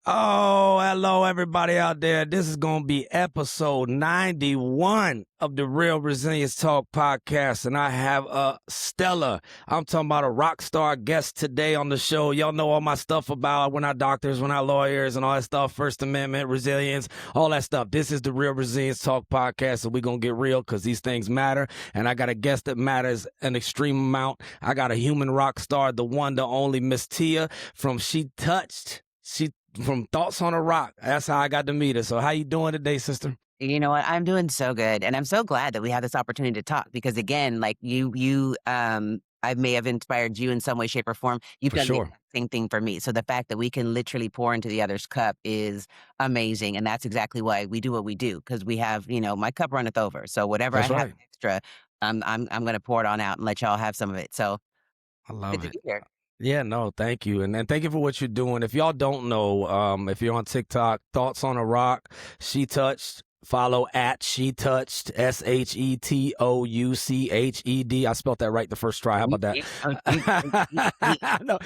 Oh, hello, everybody out there. This is going to be episode 91 of the Real Resilience Talk podcast, and I have I'm talking about a rock star guest today on the show. Y'all know all my stuff about we're not doctors, we're not lawyers, and all that stuff, First Amendment, resilience, all that stuff. This is the Real Resilience Talk podcast, and we're going to get real because these things matter, and I got a guest that matters an extreme amount. I got a human rock star, the one, the only Miss Tia from from Thoughts on a Rock. That's how I got to meet her. So how you doing today, sister? You know what? I'm doing so good. And I'm so glad that we have this opportunity to talk because again, like I may have inspired you in some way, shape, or form. You've For done sure. the exact same thing for me. So the fact that we can literally pour into the other's cup is amazing. And that's exactly why we do what we do. Because we have, my cup runneth over. So whatever That's I have right. extra, I'm gonna pour it on out and let y'all have some of it. So I good love to it. be here. Yeah, no, thank you. And thank you for what you're doing. If y'all don't know, if you're on TikTok, Thoughts on a Rock, She Touched, follow at She Touched, SHETOUCHED. I spelled that right the first try. How about that? No,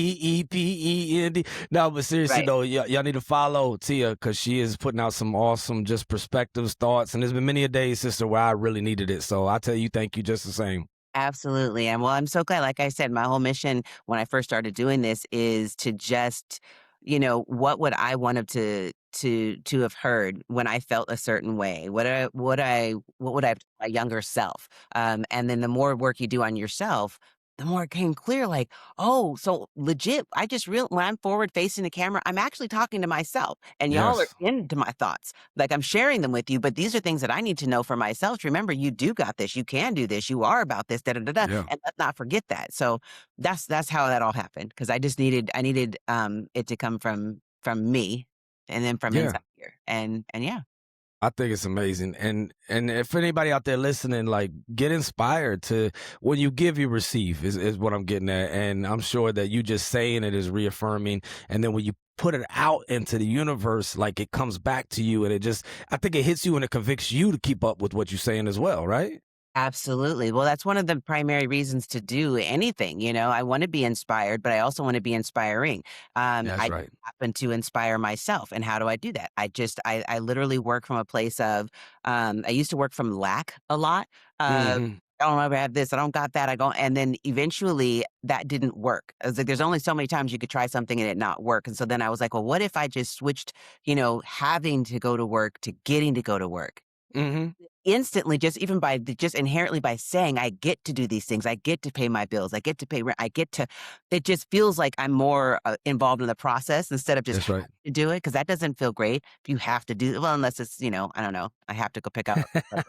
INDEPEND. No, but seriously Right. though, y'all need to follow Tia because she is putting out some awesome just perspectives, thoughts. And there's been many a day, sister, where I really needed it. So I tell you, thank you just the same. Absolutely. And well, I'm so glad. Like I said, my whole mission when I first started doing this is to just, what would I want to have heard when I felt a certain way? What would I have told my younger self? And then the more work you do on yourself, the more it came clear, like, oh, so legit, I just real when I'm forward facing the camera, I'm actually talking to myself and y'all are Yes. into my thoughts. Like I'm sharing them with you, but these are things that I need to know for myself. Remember, you do got this, you can do this, you are about this, da da da da. Yeah. And let's not forget that. So that's how that all happened. Cause I needed it to come from me and then from Yeah. inside here. And yeah. I think it's amazing. And if anybody out there listening, like get inspired to when you give, you receive is what I'm getting at. And I'm sure that you just saying it is reaffirming. And then when you put it out into the universe, like it comes back to you and I think it hits you and it convicts you to keep up with what you're saying as well, right? Absolutely. Well, that's one of the primary reasons to do anything. I want to be inspired, but I also want to be inspiring. Yeah, that's I right. happen to inspire myself. And how do I do that? I literally work from a place of, I used to work from lack a lot. Hmm. I don't ever have this. I don't got that. And then eventually that didn't work. I was like, there's only so many times you could try something and it not work. And so then I was like, well, what if I just switched, having to go to work to getting to go to work? Hmm. Instantly, just inherently by saying I get to do these things, I get to pay my bills, I get to pay rent, it just feels like I'm more involved in the process instead of just That's right. having to do it because that doesn't feel great if you have to do well unless it's I don't know, I have to go pick up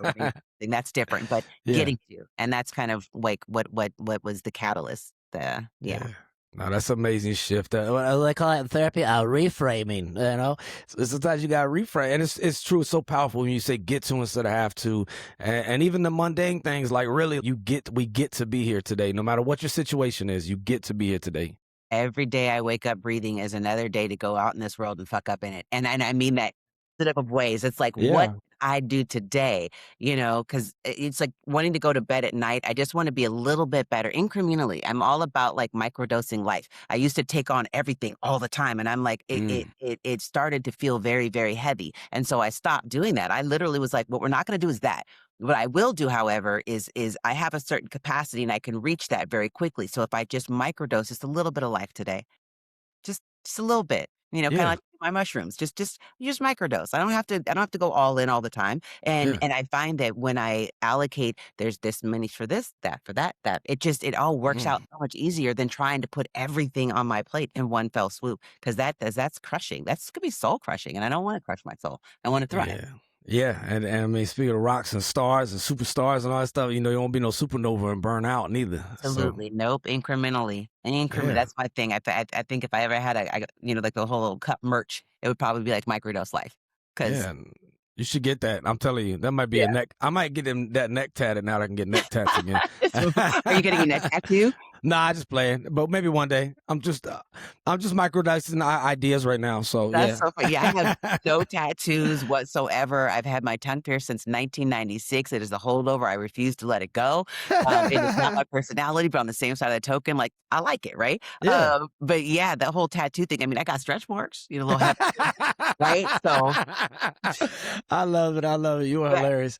something that's different, but Yeah. getting to, and that's kind of like what was the catalyst. Yeah. Yeah. No, that's amazing shift. What they call it in therapy, reframing. Sometimes you got to reframe, and it's true. It's so powerful when you say "get to" instead of "have to," and even the mundane things. Like really, we get to be here today. No matter what your situation is, you get to be here today. Every day I wake up breathing is another day to go out in this world and fuck up in it. And I mean that positive of ways. It's like, what Yeah. did I do today? Because it's like wanting to go to bed at night. I just want to be a little bit better incrementally. I'm all about like microdosing life. I used to take on everything all the time. And I'm like, Mm. it started to feel very, very heavy. And so I stopped doing that. I literally was like, what we're not going to do is that. What I will do, however, is I have a certain capacity and I can reach that very quickly. So if I just microdose just a little bit of life today, just a little bit, kind of Yeah. like my mushrooms, just microdose. I don't have to go all in all the time. And Yeah. and I find that when I allocate, there's this many for this, that for that, it all works out Mm. so much easier than trying to put everything on my plate in one fell swoop. Because that's crushing. That's could be soul crushing. And I don't want to crush my soul. I want to thrive. Yeah. Yeah. And I mean, speaking of rocks and stars and superstars and all that stuff, you won't be no supernova and burn out neither. So Absolutely. Nope. Incrementally. yeah. That's my thing. I think if I ever had like the whole cup merch, it would probably be like microdose life. Cause Yeah, you should get that. I'm telling you, that might be a yeah. neck. I might get that neck tatted now that I can get neck tats again. Are you getting a neck tattoo? Nah, I just playing, but maybe one day. I'm just microdosing ideas right now. So That's yeah. so funny. Yeah, I have no tattoos whatsoever. I've had my tongue pierced since 1996. It is a holdover. I refuse to let it go. It is not my personality, but on the same side of the token, like, I like it, right? Yeah. But yeah, the whole tattoo thing, I mean, I got stretch marks, you know, little hep right? So, I love it. I love it. You are right, hilarious.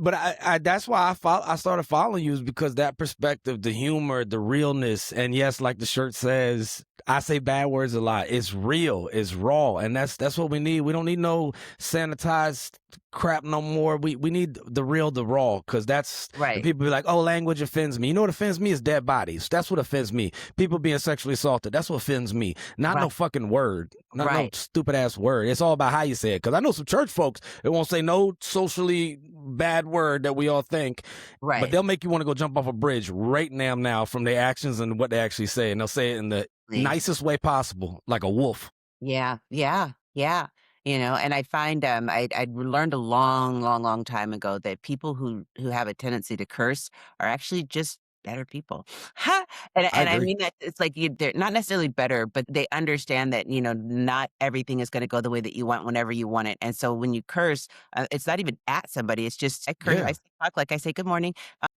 But I that's why I started following you is because that perspective, the humor, the realness, and yes, like the shirt says, I say bad words a lot. It's real. It's raw, and that's what we need. We don't need no sanitized crap no more. We need the real, the raw, because that's the right, people be like, oh, language offends me. You know what offends me is dead bodies. That's what offends me. People being sexually assaulted. That's what offends me. Not no right, fucking word. Not no right, stupid ass word. It's all about how you say it. Because I know some church folks that won't say no socially bad word that we all think, but right. they'll make you want to go jump off a bridge right now from their actions and what they actually say. And they'll say it in the nicest way possible, like a wolf. Yeah, yeah, yeah. You know, and I find I learned a long, long, long time ago that people who have a tendency to curse are actually just better people. Ha! I And I agree. mean that it's like they're not necessarily better, but they understand that, you know, not everything is going to go the way that you want whenever you want it. And so when you curse, it's not even at somebody. It's just I curse. I Yeah. say fuck, like I say good morning,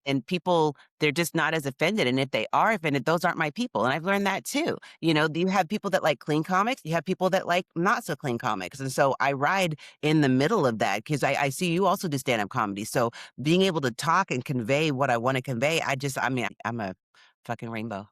and people they're just not as offended. And if they are offended, those aren't my people. And I've learned that too. You know, you have people that like clean comics, you have people that like not so clean comics. And so I ride in the middle of that because I see you also do stand up comedy. So being able to talk and convey what I want to convey, I mean, I'm a fucking rainbow.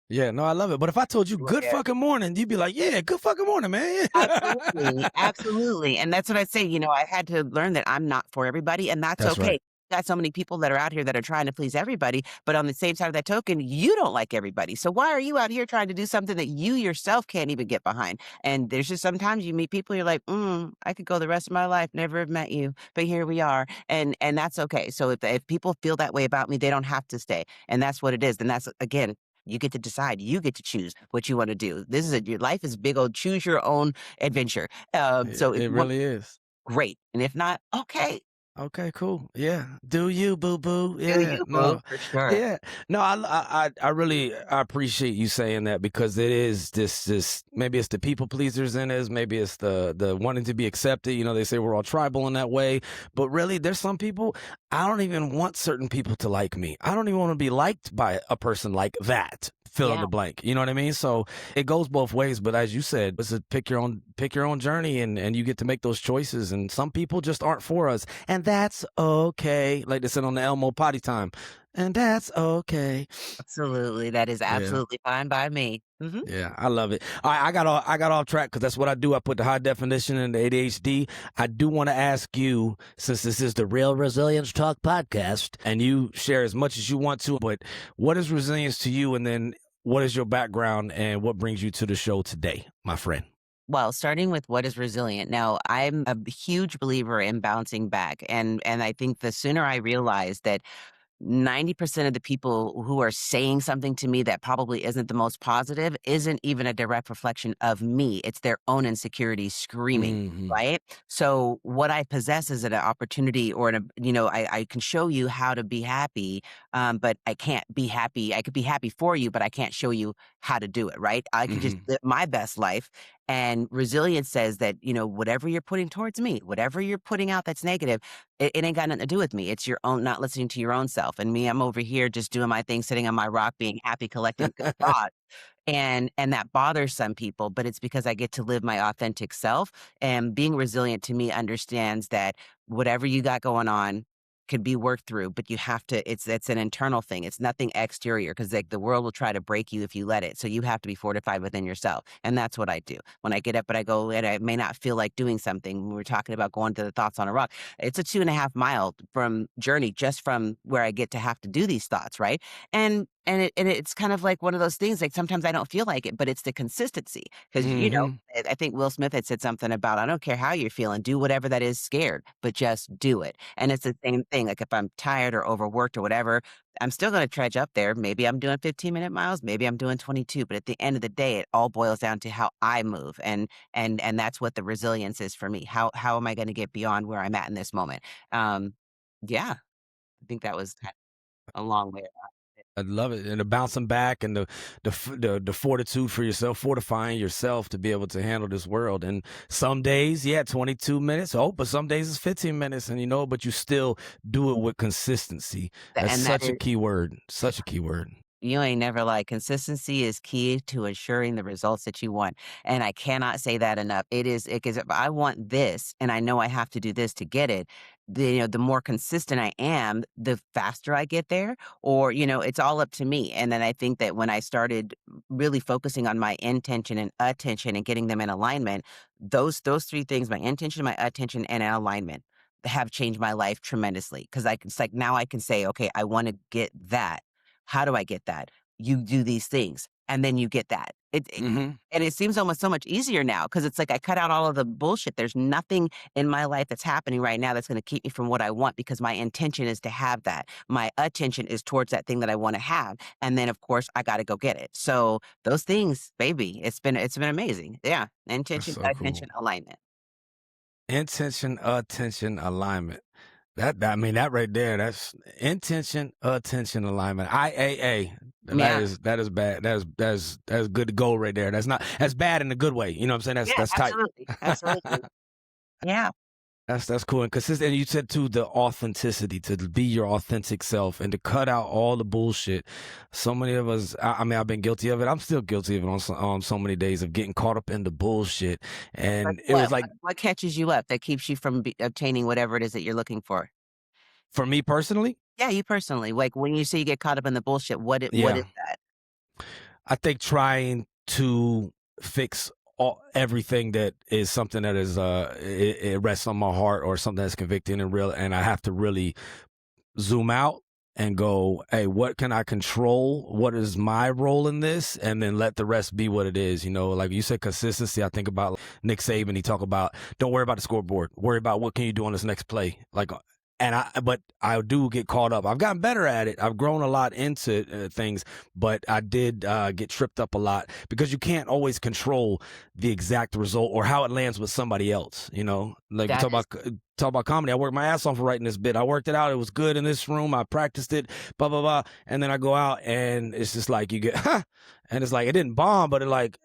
Yeah. No, I love it. But if I told you good fucking morning, you'd be like, yeah, good fucking morning, man. Absolutely, absolutely, and that's what I say, you know, I had to learn that I'm not for everybody, and that's That's okay. right. Got so many people that are out here that are trying to please everybody, but on the same side of that token, you don't like everybody. So why are you out here trying to do something that you yourself can't even get behind? And there's just sometimes you meet people, you're like, I could go the rest of my life, never have met you, but here we are, and that's okay. So if people feel that way about me, they don't have to stay, and that's what it is. And that's again. You get to decide. You get to choose what you want to do. This is your life is big old choose your own adventure. So if It you want really is. great, and if not, okay, Okay, cool. Yeah. Do you, boo boo? do Yeah. you, boo, No. for sure. Yeah. No, I really I appreciate you saying that because it is this maybe it's the people pleasers in us, maybe it's the wanting to be accepted. You know, they say we're all tribal in that way. But really there's some people I don't even want certain people to like me. I don't even want to be liked by a person like that. Fill in Yeah, the blank. You know what I mean? So it goes both ways, but as you said, it's a pick your own journey and you get to make those choices. And some people just aren't for us. And that's okay. Like they said on the Elmo potty time. And that's okay. absolutely. That is Yeah. absolutely fine by me. Mhm. Yeah, I love it. All right, I got off track because that's what I do. I put the high definition in the ADHD. I do want to ask you, since this is the Real Resilience Talk podcast, and you share as much as you want to, but what is resilience to you? And then what is your background and what brings you to the show today, my friend? Well, starting with what is resilient. Now, I'm a huge believer in bouncing back, and I think the sooner I realize that 90% of the people who are saying something to me that probably isn't the most positive isn't even a direct reflection of me. It's their own insecurities screaming, Hmm. right? So what I possess is an opportunity or you know, I can show you how to be happy, but I can't be happy. I could be happy for you, but I can't show you how to do it, right? I can just Hmm. live my best life. And resilience says that, you know, whatever you're putting towards me, whatever you're putting out that's negative, it ain't got nothing to do with me. It's your own not listening to your own self. And me, I'm over here just doing my thing, sitting on my rock, being happy, collecting good thoughts. And that bothers some people, but it's because I get to live my authentic self. And being resilient to me understands that whatever you got going on could be worked through, but you have to, it's an internal thing. It's nothing exterior because like the world will try to break you if you let it. So you have to be fortified within yourself. And that's what I do. When I get up and I go and I may not feel like doing something, when we're talking about going to the thoughts on a rock, it's a 2.5 mile from journey just from where I get to have to do these thoughts, right? And it's kind of like one of those things, like, sometimes I don't feel like it, but it's the consistency. Because you know, Hmm. I think Will Smith had said something about, "I don't care how you're feeling, do whatever that is scared, but just do it." And it's the same thing, like, if I'm tired or overworked or whatever, I'm still gonna trudge up there. Maybe I'm doing 15-minute miles, maybe I'm doing 22, but at the end of the day, it all boils down to how I move, and that's what the resilience is for me. How am I gonna get beyond where I'm at in this moment? Um, yeah, I think that was a long way. I love it, and the bouncing back and the fortitude for yourself, fortifying yourself to be able to handle this world. And some days, yeah, 22 minutes. Oh, but some days it's 15 minutes, and but you still do it with consistency. That's And that such a is key word. Such a key word. You ain't never lied. Consistency is key to ensuring the results that you want. And I cannot say that enough. It is because if I want this and I know I have to do this to get it, the more consistent I am, the faster I get there. Or, it's all up to me. And then I think that when I started really focusing on my intention and attention and getting them in alignment, those three things, my intention, my attention, and alignment have changed my life tremendously. Because it's like now I can say, okay, I want to get that. How do I get that? You do these things, and then you get that. Hmm. And it seems almost so much easier now because it's like I cut out all of the bullshit. There's nothing in my life that's happening right now that's gonna keep me from what I want because my intention is to have that. My attention is towards that thing that I wanna have, and then, of course, I gotta go get it. So, those things, baby, it's been amazing. Yeah, That's intention, so cool. attention, alignment. Intention, attention, alignment. I mean, that right there, that's intention, attention, alignment. IAA. Yeah. That is bad. That's good to go right there. That's bad in a good way. You know what I'm saying? Yeah, That's tight. absolutely, absolutely. Yeah. That's cool and consistent. And you said too the authenticity to be your authentic self and to cut out all the bullshit. So many of us, I mean, I've been guilty of it. I'm still guilty of it on so many days of getting caught up in the bullshit. Like And it what? was What like what catches you up that keeps you from obtaining whatever it is that you're looking for? for me personally, Yeah, you personally, like, when you say you get caught up in the bullshit, what is yeah. that? I think trying to fix everything that is something that is it rests on my heart or something that's convicting and real, and I have to really zoom out and go, hey, what can I control? What is my role in this? And then let the rest be what it is. Like you said, consistency. I think about Nick Saban. He talk about don't worry about the scoreboard. Worry about what can you do on this next play. But I do get caught up. I've gotten better at it. I've grown a lot into things, but I did get tripped up a lot because you can't always control the exact result or how it lands with somebody else. Like That is talk about comedy. I worked my ass off for writing this bit. I worked it out. It was good in this room. I practiced it, blah, blah, blah. And then I go out and it's just like you get, and it's like, it didn't bomb, but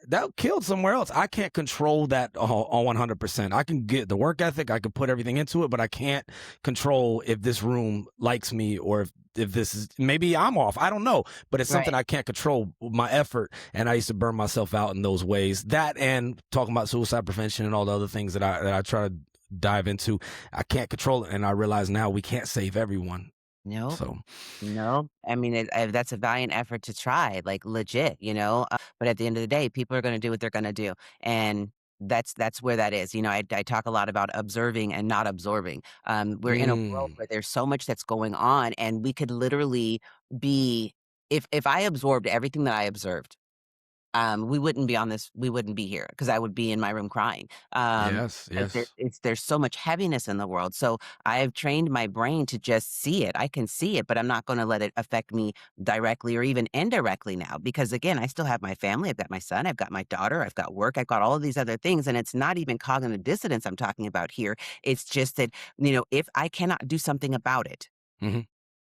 that killed somewhere else. I can't control that on 100%. I can get the work ethic. I can put everything into it, but I can't control if this room likes me or if this is, maybe I'm off. I don't know, but it's something right. I can't control my effort. And I used to burn myself out in those ways. That and talking about suicide prevention and all the other things that I try to dive into. I can't control it, and I realize now we can't save everyone. Nope, So, nope. I mean, that's a valiant effort to try, like, legit, but at the end of the day, people are gonna do what they're gonna do, and that's where that is. I talk a lot about observing and not absorbing. We're in a world mm, where there's so much that's going on, and we could literally be if I absorbed everything that I observed, we wouldn't be here because I would be in my room crying. yes, Because yes. there's so much heaviness in the world. So I have trained my brain to just see it. I can see it, but I'm not gonna let it affect me directly or even indirectly now. Because again, I still have my family. I've got my son, I've got my daughter, I've got work, I've got all of these other things. And it's not even cognitive dissonance I'm talking about here. It's just that, if I cannot do something about it, Hmm.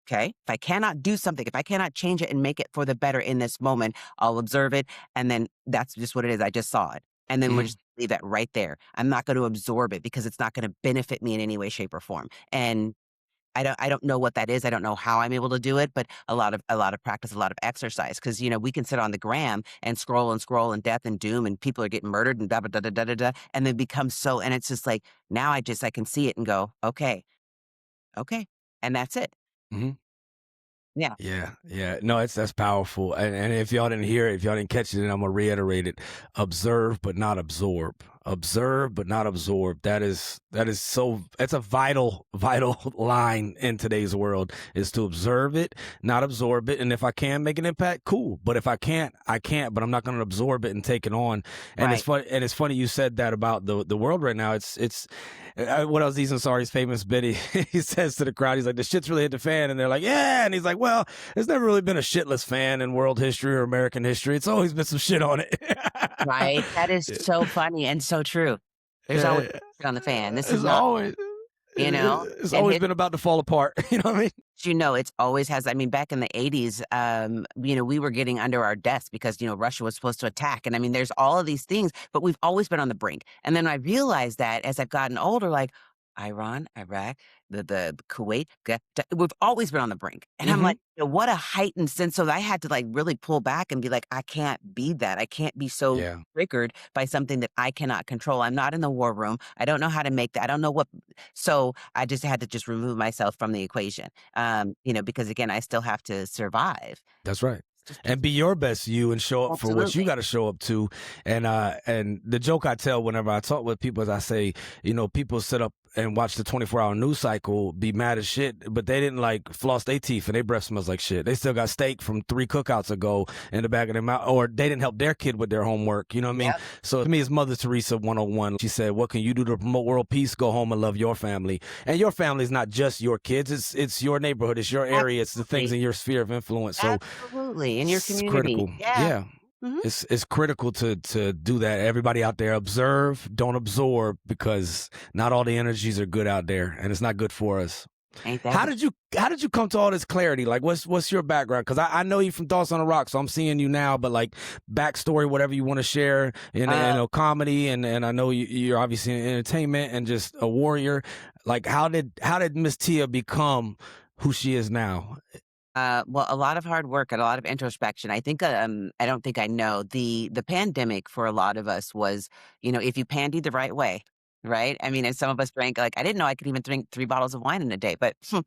okay? If I cannot do something, if I cannot change it and make it for the better in this moment, I'll observe it. And then that's just what it is. I just saw it. And then we'll Hmm. just leave that right there. I'm not going to absorb it because it's not going to benefit me in any way, shape, or form. And I don't know what that is. I don't know how I'm able to do it, but a lot of practice, a lot of exercise. Because we can sit on the gram and scroll and death and doom and people are getting murdered and da da da da da da, da and then become so. And it's just like now I can see it and go, okay, okay, and that's it. Hmm. Yeah, Yeah, yeah. No, that's powerful. And if y'all didn't hear it, if y'all didn't catch it, then I'm gonna reiterate it. Observe but not absorb. Observe but not absorb. That is so it's a vital line in today's world is to observe it, not absorb it. And if I can make an impact, cool. But if I can't, I can't. But I'm not gonna absorb it and take it on. And right. it's funny you said that about the world right now. It's what else Aziz Ansari's famous bit he says to the crowd, he's like, the shit's really hit the fan, and they're like, yeah, and he's like, well, there's never really been a shitless fan in world history or American history. It's always been some shit on it. Right, that is so funny and so true. There's always Yeah, shit on the fan. This is it's not, always you know, it's and always been about to fall apart. You know what I mean? You know, it's always has I mean, back in the '80s, we were getting under our desks because, Russia was supposed to attack, and I mean, there's all of these things, but we've always been on the brink, and then I realized that as I've gotten older, like, Iran, Iraq, the Kuwait, we've always been on the brink, and I'm Hmm. like, what a heightened sense, so I had to, like, really pull back and be like, "I can't be that, I can't be so Yeah, triggered by something that I cannot control, I'm not in the war room, I don't know how to make that, I don't know what." So, I just had to just remove myself from the equation. Because again, I still have to survive. that's right. Just And peace. be your best you and show up for what you Absolutely. got to show up to. And the joke I tell whenever I talk with people is I say, people sit up and watch the 24-hour news cycle, be mad as shit, but they didn't like floss their teeth and their breath smells like shit. They still got steak from 3 cookouts ago in the back of their mouth, or they didn't help their kid with their homework. You know what I mean? Yep. So to me, it's Mother Teresa 101. She said, "What can you do to promote world peace? Go home and love your family." And your family is not just your kids; it's your neighborhood, it's your area, it's the things Absolutely. in your sphere of influence. So Absolutely. In your it's community. critical. Yeah. Yeah. Mhm. It's critical to do that. Everybody out there, observe, don't absorb, because not all the energies are good out there, and it's not good for us. Ain't that How the did you come to all this clarity? Like, what's your background? Because I know you from Thoughts on the Rock, so I'm seeing you now. But like backstory, whatever you want to share in uh, a comedy, and I know you're obviously in entertainment and just a warrior. Like, how did Miss Tia become who she is now? well, a lot of hard work and a lot of introspection. I think, I don't think I know the pandemic for a lot of us was, if you pandied the right way, right? I mean, and some of us drank, like, I didn't know I could even drink 3 bottles of wine in a day, but so,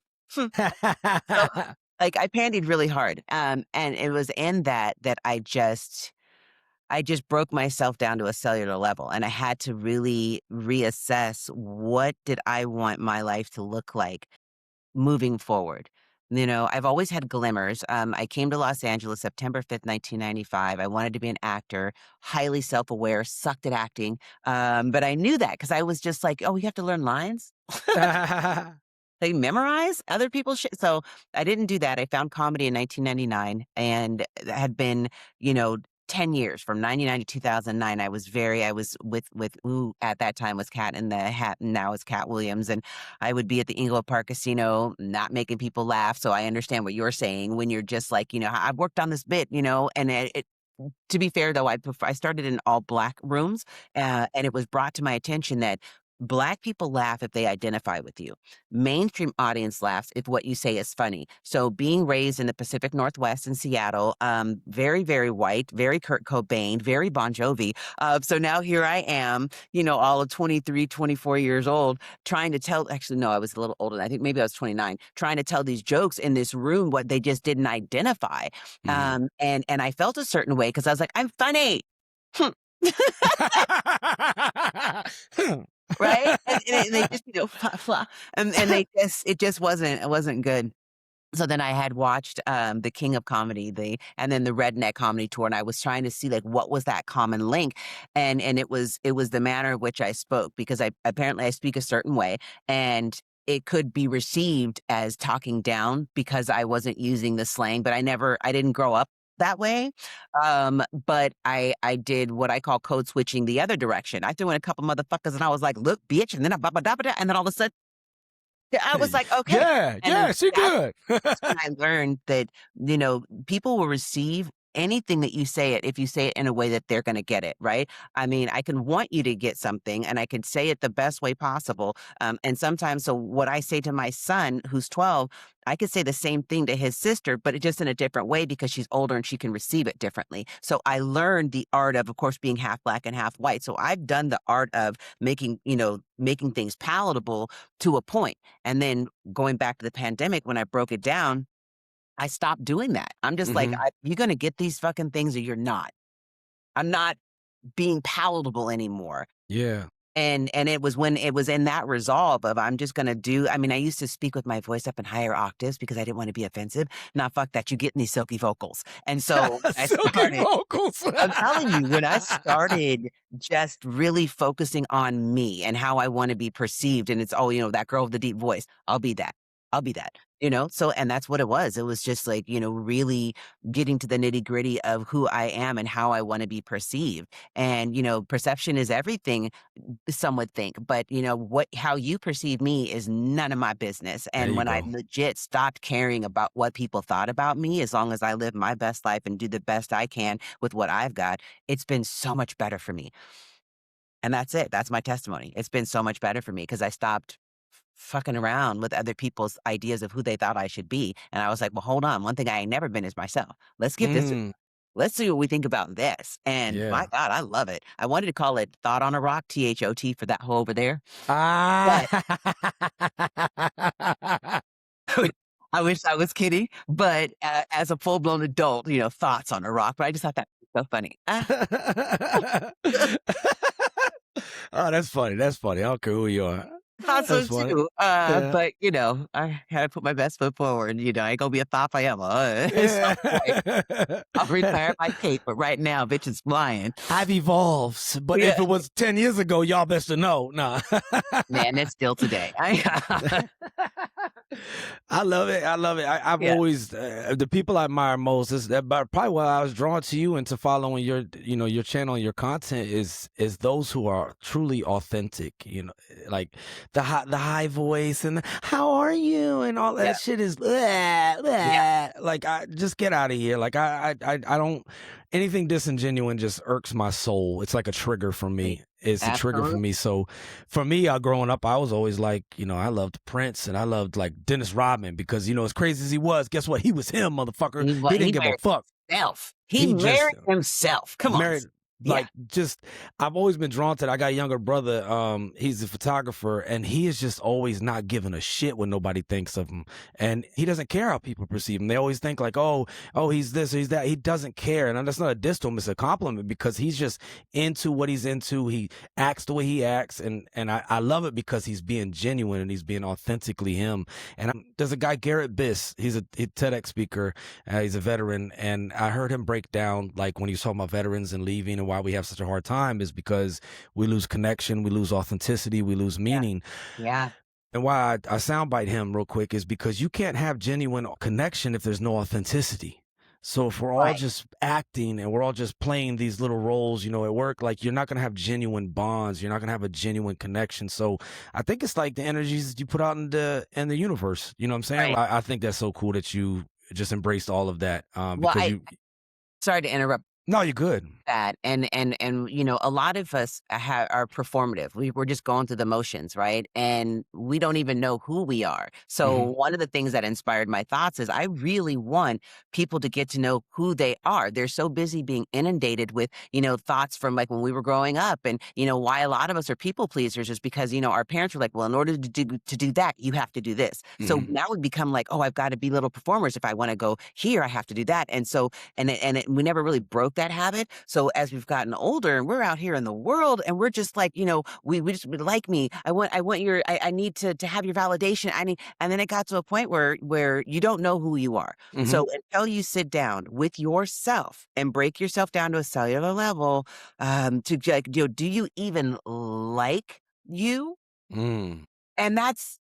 like, I pandied really hard, and it was in that I just broke myself down to a cellular level, and I had to really reassess what did I want my life to look like moving forward. I've always had glimmers. I came to Los Angeles September 5th, 1995. I wanted to be an actor, highly self-aware, sucked at acting. But I knew that because I was just like, oh, you have to learn lines? They memorize other people's shit. So I didn't do that. I found comedy in 1999 and had been, you know, 10 years from 99 to 2009. I was with who at that time was Cat in the Hat and now is Cat Williams. And I would be at the Inglewood Park Casino, not making people laugh. So I understand what you're saying when you're just like, I've worked on this bit, and to be fair, though, I started in all black rooms, and it was brought to my attention that Black people laugh if they identify with you. Mainstream audience laughs if what you say is funny. So, being raised in the Pacific Northwest in Seattle, very, very white, very Kurt Cobain, very Bon Jovi. So now here I am, all of 23, 24 years old, trying to tell. Actually, no, I was a little older. I think maybe I was 29, trying to tell these jokes in this room what they just didn't identify. Mhm. And I felt a certain way because I was like, "I'm funny." Hmm, right? And they just, "Flah, flah," and it just it wasn't good. So then I had watched, The King of Comedy, and then the Redneck Comedy Tour, and I was trying to see, like, what was that common link, and it was the manner in which I spoke because I speak a certain way, and it could be received as talking down because I wasn't using the slang, but I didn't grow up that way, but I did what I call code switching the other direction. I threw in a couple motherfuckers, and I was like, "Look, bitch," and then ba ba da ba da, and then all of a sudden I was like, "Okay." Yeah, And then yeah, she good. that's when I learned that, people will receive anything that you say it if you say it in a way that they're gonna get it, right? I mean, I can want you to get something, and I can say it the best way possible, and sometimes so what I say to my son, who's 12, I could say the same thing to his sister, but it just in a different way because she's older and she can receive it differently. So I learned the art of course, being half Black and half white. So I've done the art of making things palatable to a point. And then going back to the pandemic, when I broke it down, I stopped doing that. I'm just like, Mhm. "You're gonna get these fucking things or you're not. I'm not being palatable anymore." Yeah. And it was when it was in that resolve of I'm just gonna I mean, I used to speak with my voice up in higher octaves because I didn't wanna be offensive. Nah, fuck that, you getting these silky vocals. And so I Silky started vocals. I'm telling you, when I started just really focusing on me and how I wanna be perceived, and it's, "Oh, that girl with the deep voice." I'll be that. I'll be that. So and that's what it was. It was just like, really getting to the nitty-gritty of who I am and how I wanna be perceived. And, perception is everything, some would think, but, how you perceive me is none of my business. There And you when I go. legit stopped caring about what people thought about me, as long as I live my best life and do the best I can with what I've got, it's been so much better for me. And that's it. That's my testimony. It's been so much better for me because I stopped fucking around with other people's ideas of who they thought I should be. And I was like, well, hold on. One thing I ain't never been is myself. Let's give this, Mm, let's see what we think about this. And my yeah. God, I love it. I wanted to call it Thought on a Rock, THOT for that hole over there. Ah. But I wish I was kidding. But as a full blown adult, thoughts on a rock. But I just thought that was so funny. Oh, that's funny. That's funny. I don't care who you are. Thought so That's funny. too. Yeah. But I had to put my best foot forward. I ain't gonna be a thought forever. At some point, Yeah. I'll retire my cape, but right now, bitch is flying. I've evolved, but Yeah, if it was 10 years ago, y'all best to know. Nah. man, it's still today. I love it. I love it. I've Yeah, always the people I admire most is that, but probably why I was drawn to you and to following your channel and your content is those who are truly authentic. Like the high voice and how are you and all yeah, that shit is blah, yeah, blah. Like I just get out of here. Like I don't anything disingenuine just irks my soul. It's like a trigger for right. me. It's a trigger for Absolutely. me. So for me, growing up, I was always like, I loved Prince and I loved like Dennis Rodman because, as crazy as he was, guess what? He was him, motherfucker. He didn't He give a married fuck. himself. He He just married himself. Come on. married Yeah. like just I've always been drawn to that. I got a younger brother, he's a photographer and he is just always not giving a shit what nobody thinks of him. And he doesn't care how people perceive him. They always think like, oh, he's this or he's that. He doesn't care. And that's not a diss to him, it's a compliment because he's just into what he's into. He acts the way he acts and I love it because he's being genuine and he's being authentically him. And there's a guy, Garrett Biss, he's a TEDx speaker, he's a veteran, and I heard him break down like when he was talking about veterans and leaving and why we have such a hard time is because we lose connection, we lose authenticity, we lose Yeah. meaning. Yeah. And why I soundbite him real quick is because you can't have genuine connection if there's no authenticity. So if we're all Right. just acting and we're all just playing these little roles, at work, like you're not gonna have genuine bonds, you're not gonna have a genuine connection. So I think it's like the energies that you put out in the universe. You know what I'm saying? Right. I think that's so cool that you just embraced all of that Well, because you. sorry to interrupt No, you're good. that. And a lot of us are performative. We're just going through the motions, right? And we don't even know who we are. So Hmm. one of the things that inspired my thoughts is I really want people to get to know who they are. They're so busy being inundated with thoughts from like when we were growing up. And why a lot of us are people pleasers is because our parents were like, well, in order to do that, you have to do this. So Hmm. now we become like, oh, I've got to be little performers. If I want to go here, I have to do that. And so we never really broke that habit. So as we've gotten older and we're out here in the world and we're just like, we just like me. I need to have your validation. And then it got to a point where you don't know who you are. Hmm. So until you sit down with yourself and break yourself down to a cellular level, to like, do you even like you? Mm. And that's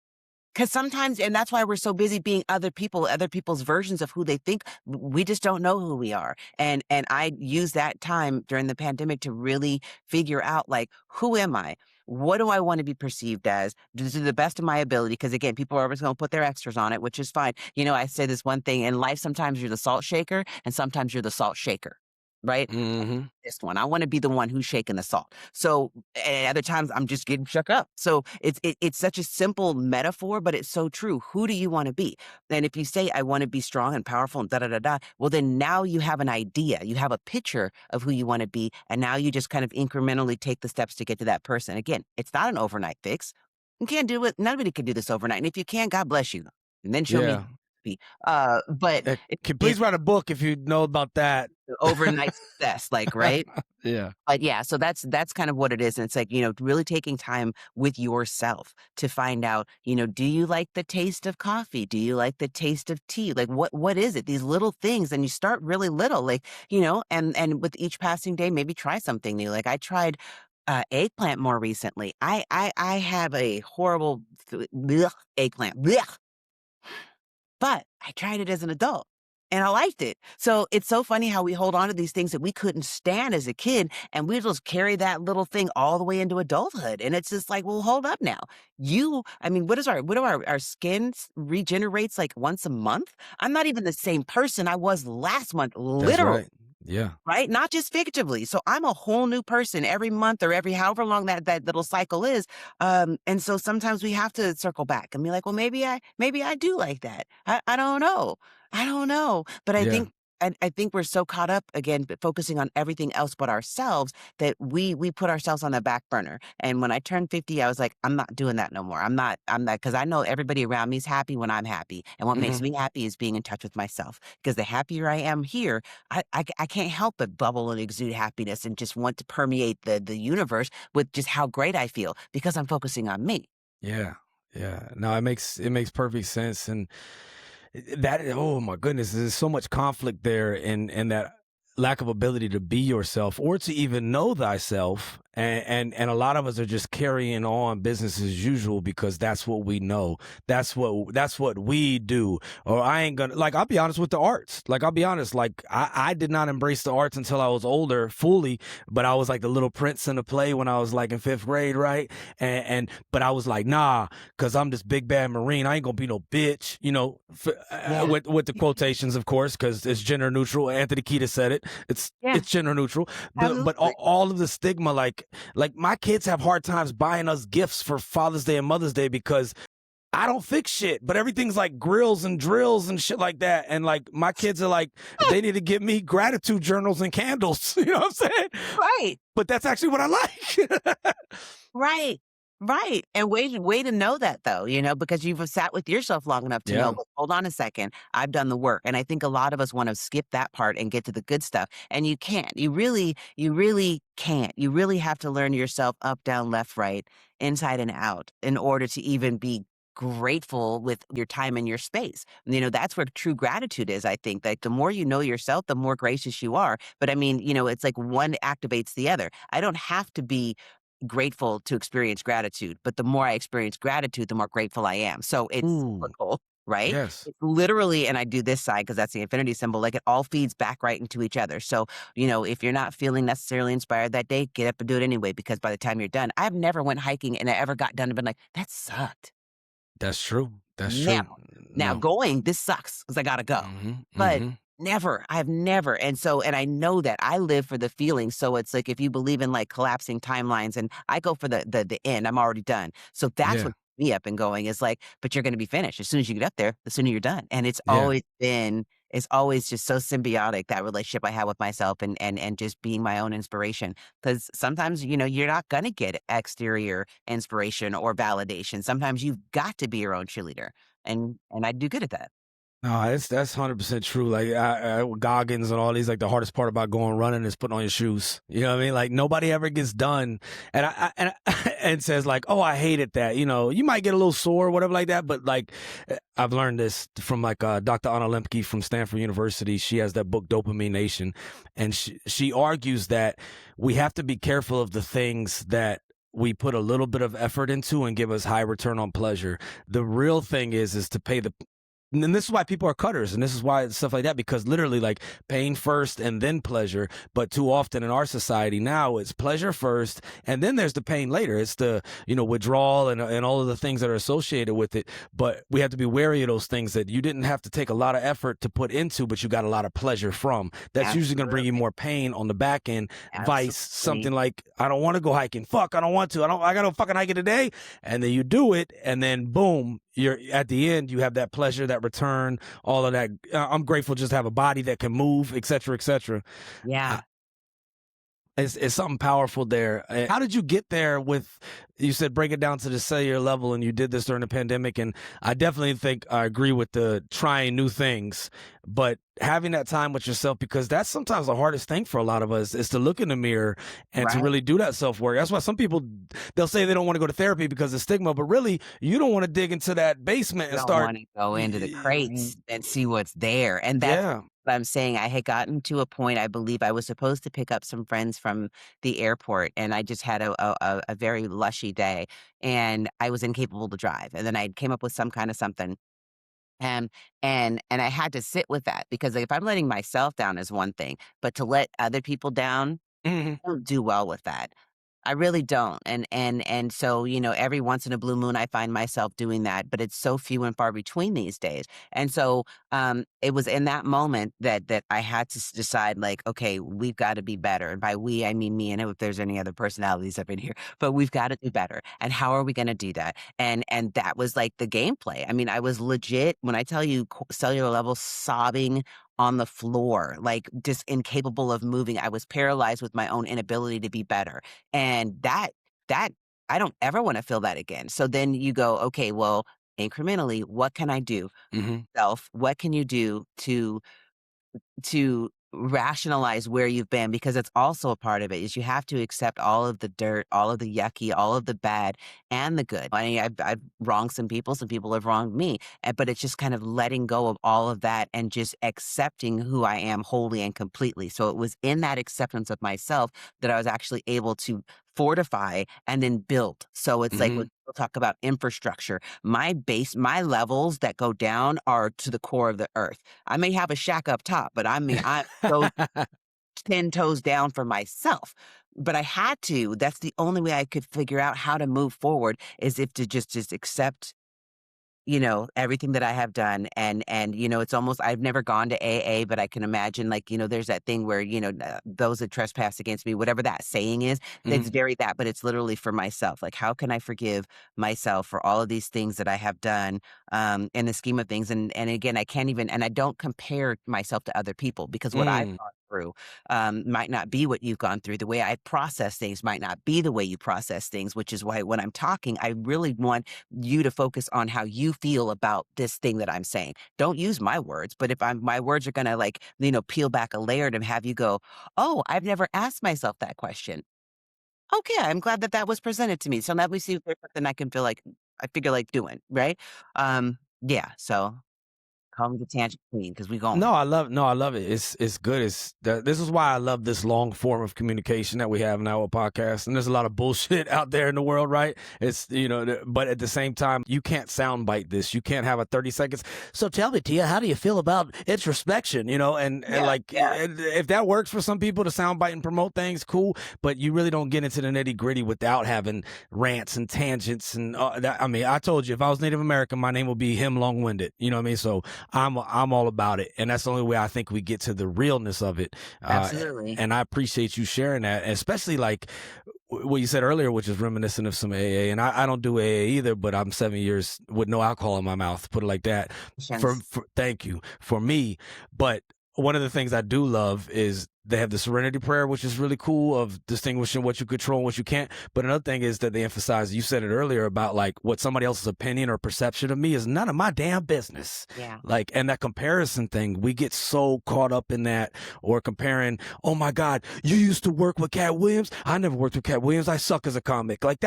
because sometimes, and that's why we're so busy being other people's versions of who they think. We just don't know who we are. And I use that time during the pandemic to really figure out like, who am I? What do I want to be perceived as? To the best of my ability. Because again, people are always going to put their extras on it, which is fine. I say this one thing in life: sometimes you're the salt shaker, and sometimes you're the salt shaker. Right? Hmm. This one. I want to be the one who's shaking the salt. So at other times I'm just getting shook up. So it's such a simple metaphor, but it's so true. Who do you want to be? And if you say I want to be strong and powerful and da da da da, well then now you have an idea. You have a picture of who you want to be, and now you just kind of incrementally take the steps to get to that person. Again, it's not an overnight fix. You can't do it. Nobody can do this overnight. And if you can, God bless you. And then show me. Yeah. But Please write a book if you know about that. overnight success, like right. Yeah. But yeah, so that's kind of what it is. And it's like, really taking time with yourself to find out, do you like the taste of coffee? Do you like the taste of tea? Like what is it? These little things. And you start really little, like, and with each passing day, maybe try something new. Like I tried eggplant more recently. I have a horrible eggplant. Blech. but I tried it as an adult and I liked it. So it's so funny how we hold on to these things that we couldn't stand as a kid and we just carry that little thing all the way into adulthood. And it's just like, well, hold up now. I mean, what do our skins regenerates like once a month? I'm not even the same person I was last month, That's literally. right. Yeah. Right? Not just figuratively. So I'm a whole new person every month or every however long that little cycle is. And so sometimes we have to circle back and be like, well, maybe I do like that. I don't know. I don't know. But I Yeah. think I think we're so caught up again, focusing on everything else but ourselves that we put ourselves on the back burner. And when I turned 50, I was like, I'm not doing that no more. I'm not because I know everybody around me is happy when I'm happy. And what makes Mhm. me happy is being in touch with myself. Because the happier I am here, I can't help but bubble and exude happiness and just want to permeate the universe with just how great I feel because I'm focusing on me. Yeah. Yeah. No, it makes perfect sense. And that, oh my goodness, there's so much conflict there in that lack of ability to be yourself or to even know thyself. And a lot of us are just carrying on business as usual because that's what we know. That's what we do. Or I ain't gonna, like, I'll be honest with the arts. Like, I'll be honest, like I did not embrace the arts until I was older fully, but I was like the little prince in the play when I was like in fifth grade, right? And but I was like, nah, because I'm this big bad Marine. I ain't gonna be no bitch, Yeah. with the quotations, of course, because it's gender neutral. Anthony Kiedis said it. It's Yeah, it's gender neutral. But absolutely. all of the stigma, like my kids have hard times buying us gifts for Father's Day and Mother's Day because I don't fix shit, but everything's like grills and drills and shit like that. And like my kids are like, they need to give me gratitude journals and candles. You know what I'm saying? Right. But that's actually what I like. Right. Right. And way to know that though, because you've sat with yourself long enough to know, Yeah. "Look, hold on a second, I've done the work." And I think a lot of us want to skip that part and get to the good stuff. And you can't. You really can't. You really have to learn yourself up, down, left, right, inside and out in order to even be grateful with your time and your space. That's where true gratitude is, I think. Like the more you know yourself, the more gracious you are. But I mean, it's like one activates the other. I don't have to be grateful to experience gratitude, but the more I experience gratitude, the more grateful I am. So it's Ooh, cyclical, right? yes. It's literally, and I do this side because that's the infinity symbol, like it all feeds back right into each other. So, if you're not feeling necessarily inspired that day, get up and do it anyway, because by the time you're done, I've never went hiking and I ever got done and been like, that sucked. That's true. That's Never. true. Now No. going, this sucks because I gotta go. Hmm. But Hmm. never, I've never. And I know that I live for the feeling. So it's like if you believe in like collapsing timelines and I go for the end, I'm already done. So that's Yeah. what gets me up and going is like, but you're gonna be finished. As soon as you get up there, the sooner you're done. And Yeah. it's always just so symbiotic, that relationship I have with myself and just being my own inspiration. Because sometimes, you're not gonna get exterior inspiration or validation. Sometimes you've got to be your own cheerleader. And I do good at that. No, that's 100% true. Like Goggins and all these, like the hardest part about going running is putting on your shoes. You know what I mean? Like nobody ever gets done, and says like, "Oh, I hated that." You might get a little sore, or whatever, like that. But like, I've learned this from like Dr. Anna Lembke from Stanford University. She has that book Dopamine Nation, and she argues that we have to be careful of the things that we put a little bit of effort into and give us high return on pleasure. The real thing is to pay the and this is why people are cutters, and this is why stuff like that, because literally like pain first and then pleasure. But too often in our society now, it's pleasure first and then there's the pain later. It's the withdrawal and all of the things that are associated with it. But we have to be wary of those things that you didn't have to take a lot of effort to put into, but you got a lot of pleasure from. That's usually going to bring you Absolutely. more pain on the back end. Vice Absolutely. something like, I don't want to go hiking. Fuck, I don't want to. I got to fucking hike it today. And then you do it, and then boom, you're at the end. You have that pleasure, that return, all of that. I'm grateful just to have a body that can move, et cetera, et cetera. Yeah. It's something powerful there. How did you get there with, you said break it down to the cellular level, and you did this during the pandemic. And I definitely think I agree with the trying new things, but having that time with yourself, because that's sometimes the hardest thing for a lot of us is to look in the mirror and to Right. really do that self-work. That's why some people, they'll say they don't want to go to therapy because of stigma, but really you don't want to dig into that basement and Don't start. wanna go into the crates and see what's there, and that's Yeah. what I'm saying. I had gotten to a point, I believe I was supposed to pick up some friends from the airport, and I just had a very lushy day, and I was incapable to drive, and then I came up with some kinda something. Um, and I had to sit with that because if I'm letting myself down is one thing, but to let other people down, Mhm. I don't do well with that. I really don't, and so, every once in a blue moon, I find myself doing that, but it's so few and far between these days, and so, it was in that moment that I had to decide, like, "Okay, we've gotta be better," and by "we," I mean me, and if there's any other personalities up in here, but we've gotta do better, and how are we gonna do that? And that was, like, the gameplay. I mean, I was legit when I tell you cellular level sobbing on the floor, like, just incapable of moving. I was paralyzed with my own inability to be better. And that I don't ever wanna feel that again. So then you go, "Okay, well, incrementally, what can I do? Mhm. Self, what can you do to rationalize where you've been because it's also a part of it is you have to accept all of the dirt, all of the yucky, all of the bad and the good. I mean, I've wronged some people have wronged me, but it's just kind of letting go of all of that and just accepting who I am wholly and completely. So it was in that acceptance of myself that I was actually able to fortify and then build. So it's like when Mhm. people talk about infrastructure, my levels that go down are to the core of the earth. I may have a shack up top, but I mean, I'm so 10 toes down for myself. But I had to. That's the only way I could figure out how to move forward is if to just accept everything that I have done and it's almost I've never gone to AA, but I can imagine like, there's that thing where, those that trespass against me, whatever that saying is, it's Mhm. very that, but it's literally for myself. Like, how can I forgive myself for all of these things that I have done in the scheme of things? And again, I can't even and I don't compare myself to other people because what I've Mm. gone through might not be what you've gone through. The way I process things might not be the way you process things, which is why when I'm talking, I really want you to focus on how you feel about this thing that I'm saying. Don't use my words, but if my words are gonna like, peel back a layer to have you go, "Oh, I've never asked myself that question. Okay, I'm glad that that was presented to me. So let me see if there's something I figure like doing, right?" Yeah, so call me the tangent queen because we going. No, I love it. It's good. This is why I love this long form of communication that we have in our podcast. And there's a lot of bullshit out there in the world, right? It's but at the same time, you can't soundbite this. You can't have a 30 seconds. So tell me, Tia, how do you feel about introspection? And Yeah, like yeah. if that works for some people to soundbite and promote things, cool. But you really don't get into the nitty gritty without having rants and tangents and that. I mean, I told you if I was Native American, my name would be him long winded. You know what I mean? So I'm all about it, and that's the only way I think we get to the realness of it. Absolutely. And I appreciate you sharing that, especially like what you said earlier, which is reminiscent of some AA. And I don't do AA either, but I'm 7 years with no alcohol in my mouth, put it like that. Thank you for me, but one of the things I do love is they have the serenity prayer, which is really cool of distinguishing what you control and what you can't. But another thing is that they emphasize, you said it earlier about like what somebody else's opinion or perception of me is none of my damn business. Yeah. Like, and that comparison thing, we get so caught up in that or comparing, oh my God, you used to work with Cat Williams. I never worked with Cat Williams. I suck as a comic. Like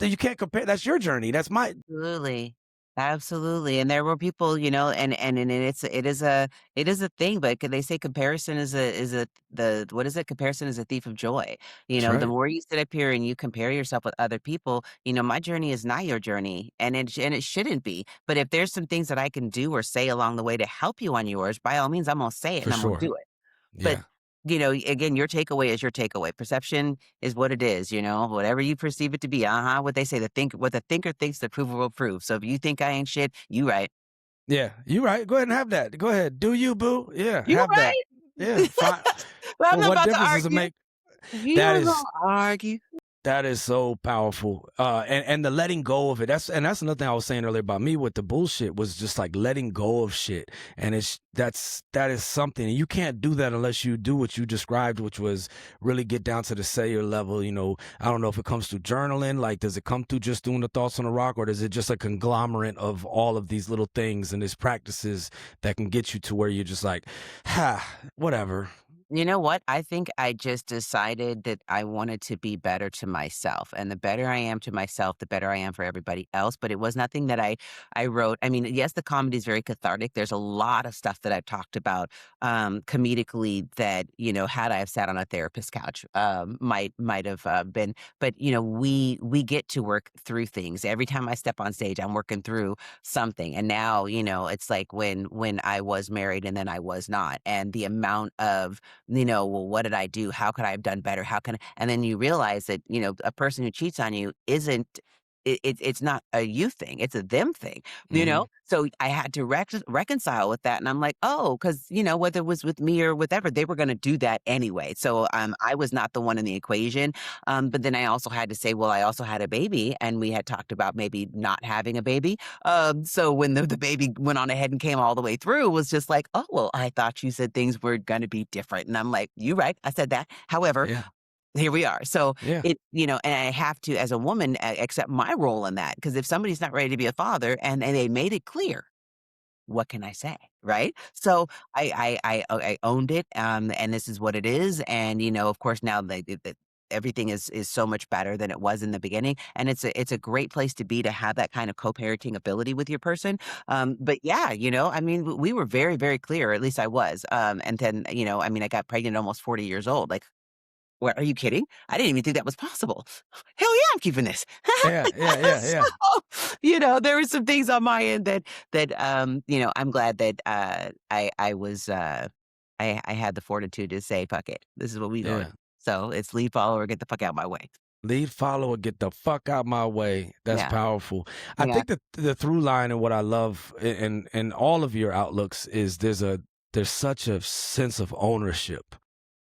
you can't compare. That's your journey. That's my, Absolutely. Absolutely, and there were people, and it is a thing, but they say comparison is the what is it? Comparison is a thief of joy. that's The right. more you sit up here and you compare yourself with other people, my journey is not your journey, and it shouldn't be. But if there's some things that I can do or say along the way to help you on yours, by all means, I'm gonna say it For and I'm gonna sure. do it. But, Yeah. again, your takeaway is your takeaway. Perception is what it is, whatever you perceive it to be. Uh-huh. What they say, what the thinker thinks, the prover will prove. So if you think I ain't shit, you right. Yeah. You right. Go ahead and have that. Go ahead. Do you, boo? Yeah. You Have that. right. Yeah. Fine. But I'm Well, not what about to difference does it argue. make? You That was is gonna argue. That is so powerful. And the letting go of it. That's another thing I was saying earlier about me with the bullshit was just like letting go of shit. And that is something. And you can't do that unless you do what you described, which was really get down to the cellular level. I don't know if it comes through journaling, like does it come through just doing the thoughts on the rock, or is it just a conglomerate of all of these little things and these practices that can get you to where you're just like, whatever. You know what? I think I just decided that I wanted to be better to myself, and the better I am to myself, the better I am for everybody else, but it was nothing that I wrote. I mean, yes, the comedy is very cathartic. There's a lot of stuff that I've talked about, comedically that, had I have sat on a therapist couch, might have, been, but, we get to work through things. Every time I step on stage, I'm working through something, and now, it's like when I was married and then I was not, and the amount of well, what did I do? How could I have done better? How can and then you realize that, a person who cheats on you isn't it's not a you thing, it's a them thing, you Hmm. know? So I had to reconcile with that, and I'm like, "Oh," because whether it was with me or whatever, they were gonna do that anyway. So, I was not the one in the equation, but then I also had to say, well, I also had a baby, and we had talked about maybe not having a baby. So when the baby went on ahead and came all the way through, it was just like, "Oh, well, I thought you said things were gonna be different." And I'm like, "You right, I said that. However, Yeah. here we are." So Yeah. and I have to, as a woman, accept my role in that, because if somebody's not ready to be a father and they made it clear, what can I say, right? So I owned it, and this is what it is, and, of course, now the everything is so much better than it was in the beginning, and it's a great place to be, to have that kind of co-parenting ability with your person, but yeah, I mean, we were very, very clear, or at least I was, and then, I mean, I got pregnant almost 40 years old, like, what, are you kidding? I didn't even think that was possible. Hell yeah, I'm keeping this. Yeah. Yeah. Yeah. Yeah. So, there were some things on my end that I'm glad that I was I had the fortitude to say, fuck it. This is what we going. Yeah. So it's lead, follow, or get the fuck out my way. Lead, follow, or get the fuck out my way. That's Yeah. powerful. I Yeah. think that the through line and what I love in all of your outlooks is there's such a sense of ownership,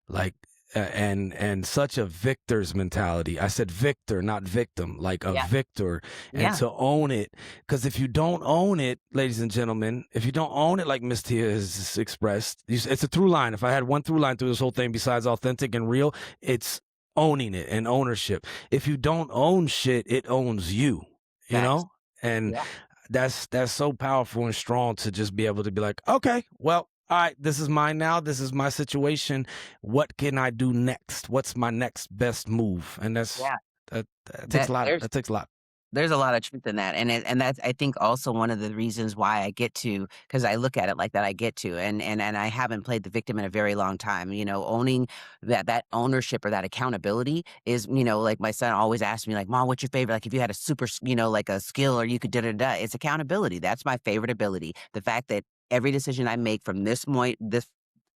like and such a victor's mentality. I said victor, not victim, like a Yeah. victor, and Yeah. to own it. Because if you don't own it, ladies and gentlemen, if you don't own it, like Miss Tia has expressed, it's a through line. If I had one through line through this whole thing besides authentic and real, it's owning it and ownership. If you don't own shit, it owns you. You Facts. know, and Yeah. that's so powerful and strong to just be able to be like, okay, well, all right, this is mine now. This is my situation. What can I do next? What's my next best move? And Yeah. that takes That a lot. there's That takes a lot. There's a lot of truth in that, and that's, I think, also one of the reasons why I get to, because I look at it like that, I get to, and I haven't played the victim in a very long time. Owning that ownership or that accountability is, like my son always asks me, like, "Mom, what's your favorite? Like, if you had a super, like a skill, or you could da da da." It's accountability. That's my favorite ability. The fact that every decision I make from this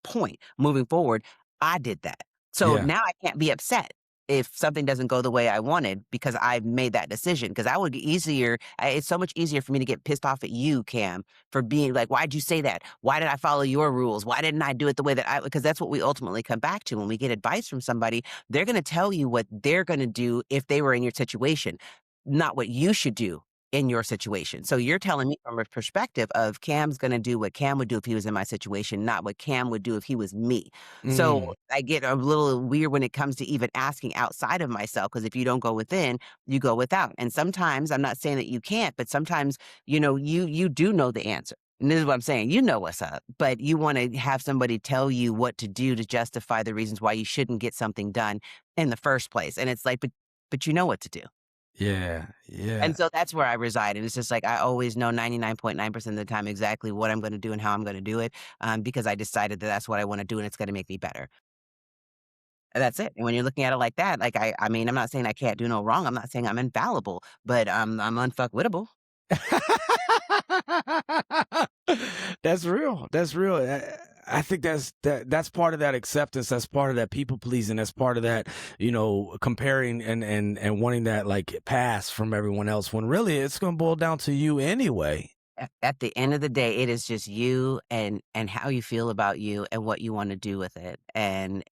point moving forward, I did that. So Yeah. now I can't be upset if something doesn't go the way I wanted, because I've made that decision. Because I would be easier. It's so much easier for me to get pissed off at you, Cam, for being like, "Why'd you say that? Why did I follow your rules? Why didn't I do it the way that I?" Because that's what we ultimately come back to when we get advice from somebody. They're going to tell you what they're going to do if they were in your situation, not what you should do in your situation. So you're telling me from a perspective of Cam's going to do what Cam would do if he was in my situation, not what Cam would do if he was me. So Mm, I get a little weird when it comes to even asking outside of myself, because if you don't go within, you go without. And sometimes, I'm not saying that you can't, but sometimes, you do know the answer. And this is what I'm saying. You know what's up, but you want to have somebody tell you what to do to justify the reasons why you shouldn't get something done in the first place. And it's like, but you know what to do. yeah. Yeah. And so that's where I reside, and it's just like I always know 99.9% of the time exactly what I'm gonna do and how I'm gonna do it, because I decided that that's what I wanna do, and it's gonna make me better. And that's it. And when you're looking at it like that, like, I mean, I'm not saying I can't do no wrong, I'm not saying I'm infallible, but, I'm unfuckwittable. That's real. That's real. I think that's part of that acceptance. That's part of that people pleasing. That's part of that, comparing and wanting that like pass from everyone else. When really it's going to boil down to you anyway. At the end of the day, it is just you and how you feel about you and what you wanna do with it, and,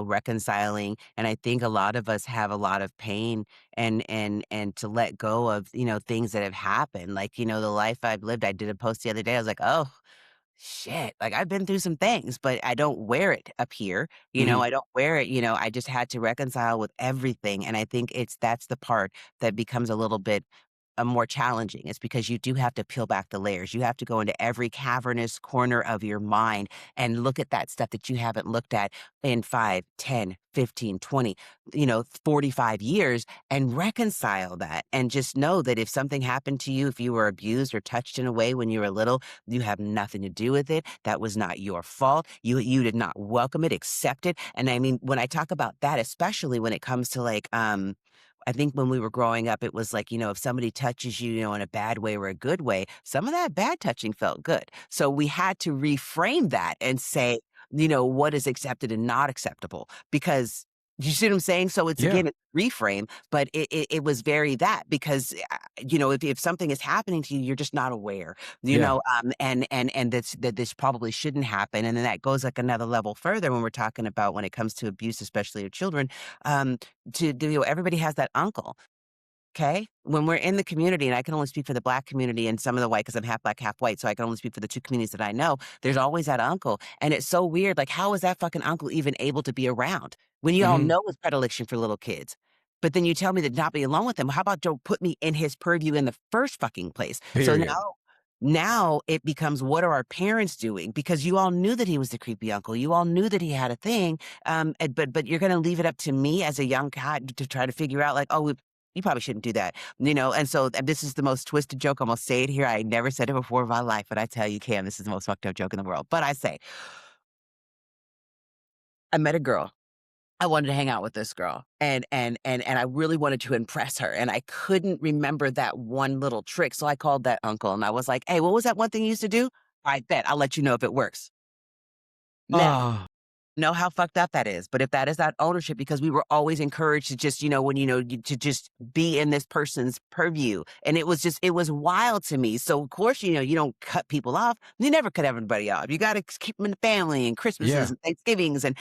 reconciling, and I think a lot of us have a lot of pain, and to let go of, things that have happened, like, the life I've lived. I did a post the other day, I was like, "Oh, shit, like, I've been through some things, but I don't wear it up here, Hmm. I don't wear it, I just had to reconcile with everything," and I think that's the part that becomes a little bit more challenging. It's because you do have to peel back the layers. You have to go into every cavernous corner of your mind and look at that stuff that you haven't looked at in 5, 10, 15, 20, 45 years and reconcile that. And just know that if something happened to you, if you were abused or touched in a way when you were little, you have nothing to do with it. That was not your fault. You did not welcome it, accept it. And I mean, when I talk about that, especially when it comes to like, I think when we were growing up, it was like, if somebody touches you, in a bad way or a good way, some of that bad touching felt good. So we had to reframe that and say, what is accepted and not acceptable? Because you see what I'm saying? So it's Yeah. again, it's reframe, but it was very that because, if something is happening to you, you're just not aware, Yeah. and that this probably shouldn't happen. And then that goes like another level further when we're talking about when it comes to abuse, especially of children, um, everybody has that uncle. Okay. When we're in the community, and I can only speak for the Black community and some of the white, because I'm half Black, half white. So I can only speak for the two communities that I know. There's always that uncle. And it's so weird. Like, how is that fucking uncle even able to be around when you all Hmm. know his predilection for little kids? But then you tell me to not be alone with him. How about don't put me in his purview in the first fucking place? So Period. now it becomes, what are our parents doing? Because you all knew that he was the creepy uncle. You all knew that he had a thing. But you're going to leave it up to me as a young cat to try to figure out like, oh, you probably shouldn't do that, And so this is the most twisted joke. I'm gonna say it here. I never said it before in my life, but I tell you, Cam, this is the most fucked up joke in the world. But I say, I met a girl. I wanted to hang out with this girl, and I really wanted to impress her, and I couldn't remember that one little trick. So I called that uncle, and I was like, "Hey, what was that one thing you used to do? I bet I'll let you know if it works." Now, Ah, know how fucked up that is. But if that is that ownership, because we were always encouraged to just, to just be in this person's purview. And it was wild to me. So of course, you don't cut people off. You never cut everybody off. You got to keep them in the family and Christmases yeah. and Thanksgivings. And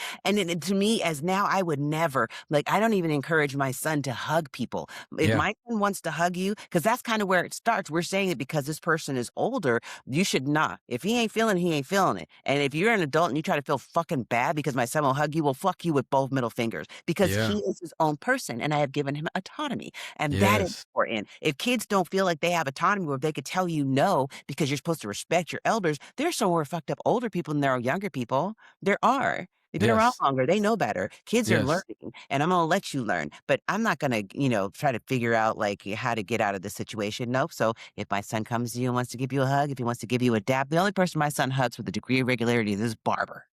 to me, as now, I would never, like, I don't even encourage my son to hug people. If Yeah. my son wants to hug you, because that's kind of where it starts. We're saying it because this person is older. You should not. If he ain't feeling it, he ain't feeling it. And if you're an adult and you try to feel fucking bad because my son will hug you, well, fuck you with both middle fingers because he Yeah. is his own person and I have given him autonomy. And that is Yes. important. If kids don't feel like they have autonomy or if they could tell you no because you're supposed to respect your elders, there's some more fucked up older people than there are younger people. There are. They've been around Yes. longer. They know better. Kids are Yes. learning, and I'm gonna let you learn. But I'm not gonna, try to figure out like how to get out of the situation. Nope. So if my son comes to you and wants to give you a hug, if he wants to give you a dap, the only person my son hugs with a degree of regularity is his barber.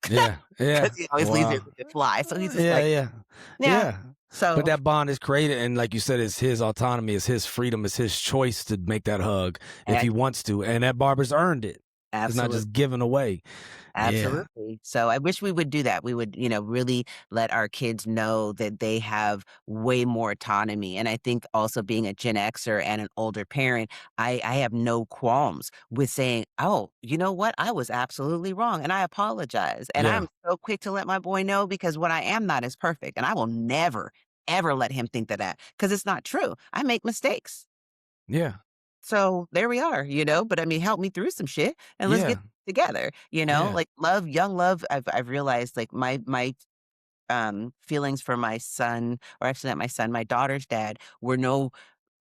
Yeah. Yeah. Because he always leaves Wow. it with a fly. So he's just Yeah. like, Yeah. yeah. Yeah. But So that bond is created, and like you said, it's his autonomy, it's his freedom, it's his choice to make that hug if he ex- wants to, and that barber's earned it. It's not absolutely. just given away. Yeah. Absolutely. So I wish we would do that. We would, really let our kids know that they have way more autonomy. And I think also being a Gen Xer and an older parent, I have no qualms with saying, oh, you know what? I was absolutely wrong and I apologize. And Yeah. I'm so quick to let my boy know because what I am not is perfect. And I will never, ever let him think that because it's not true. I make mistakes. Yeah. So there we are, but I mean, help me through some shit and let's get Yeah. together, Yeah. like love, young love. I've realized like my feelings for my son, or actually not my son, my daughter's dad were no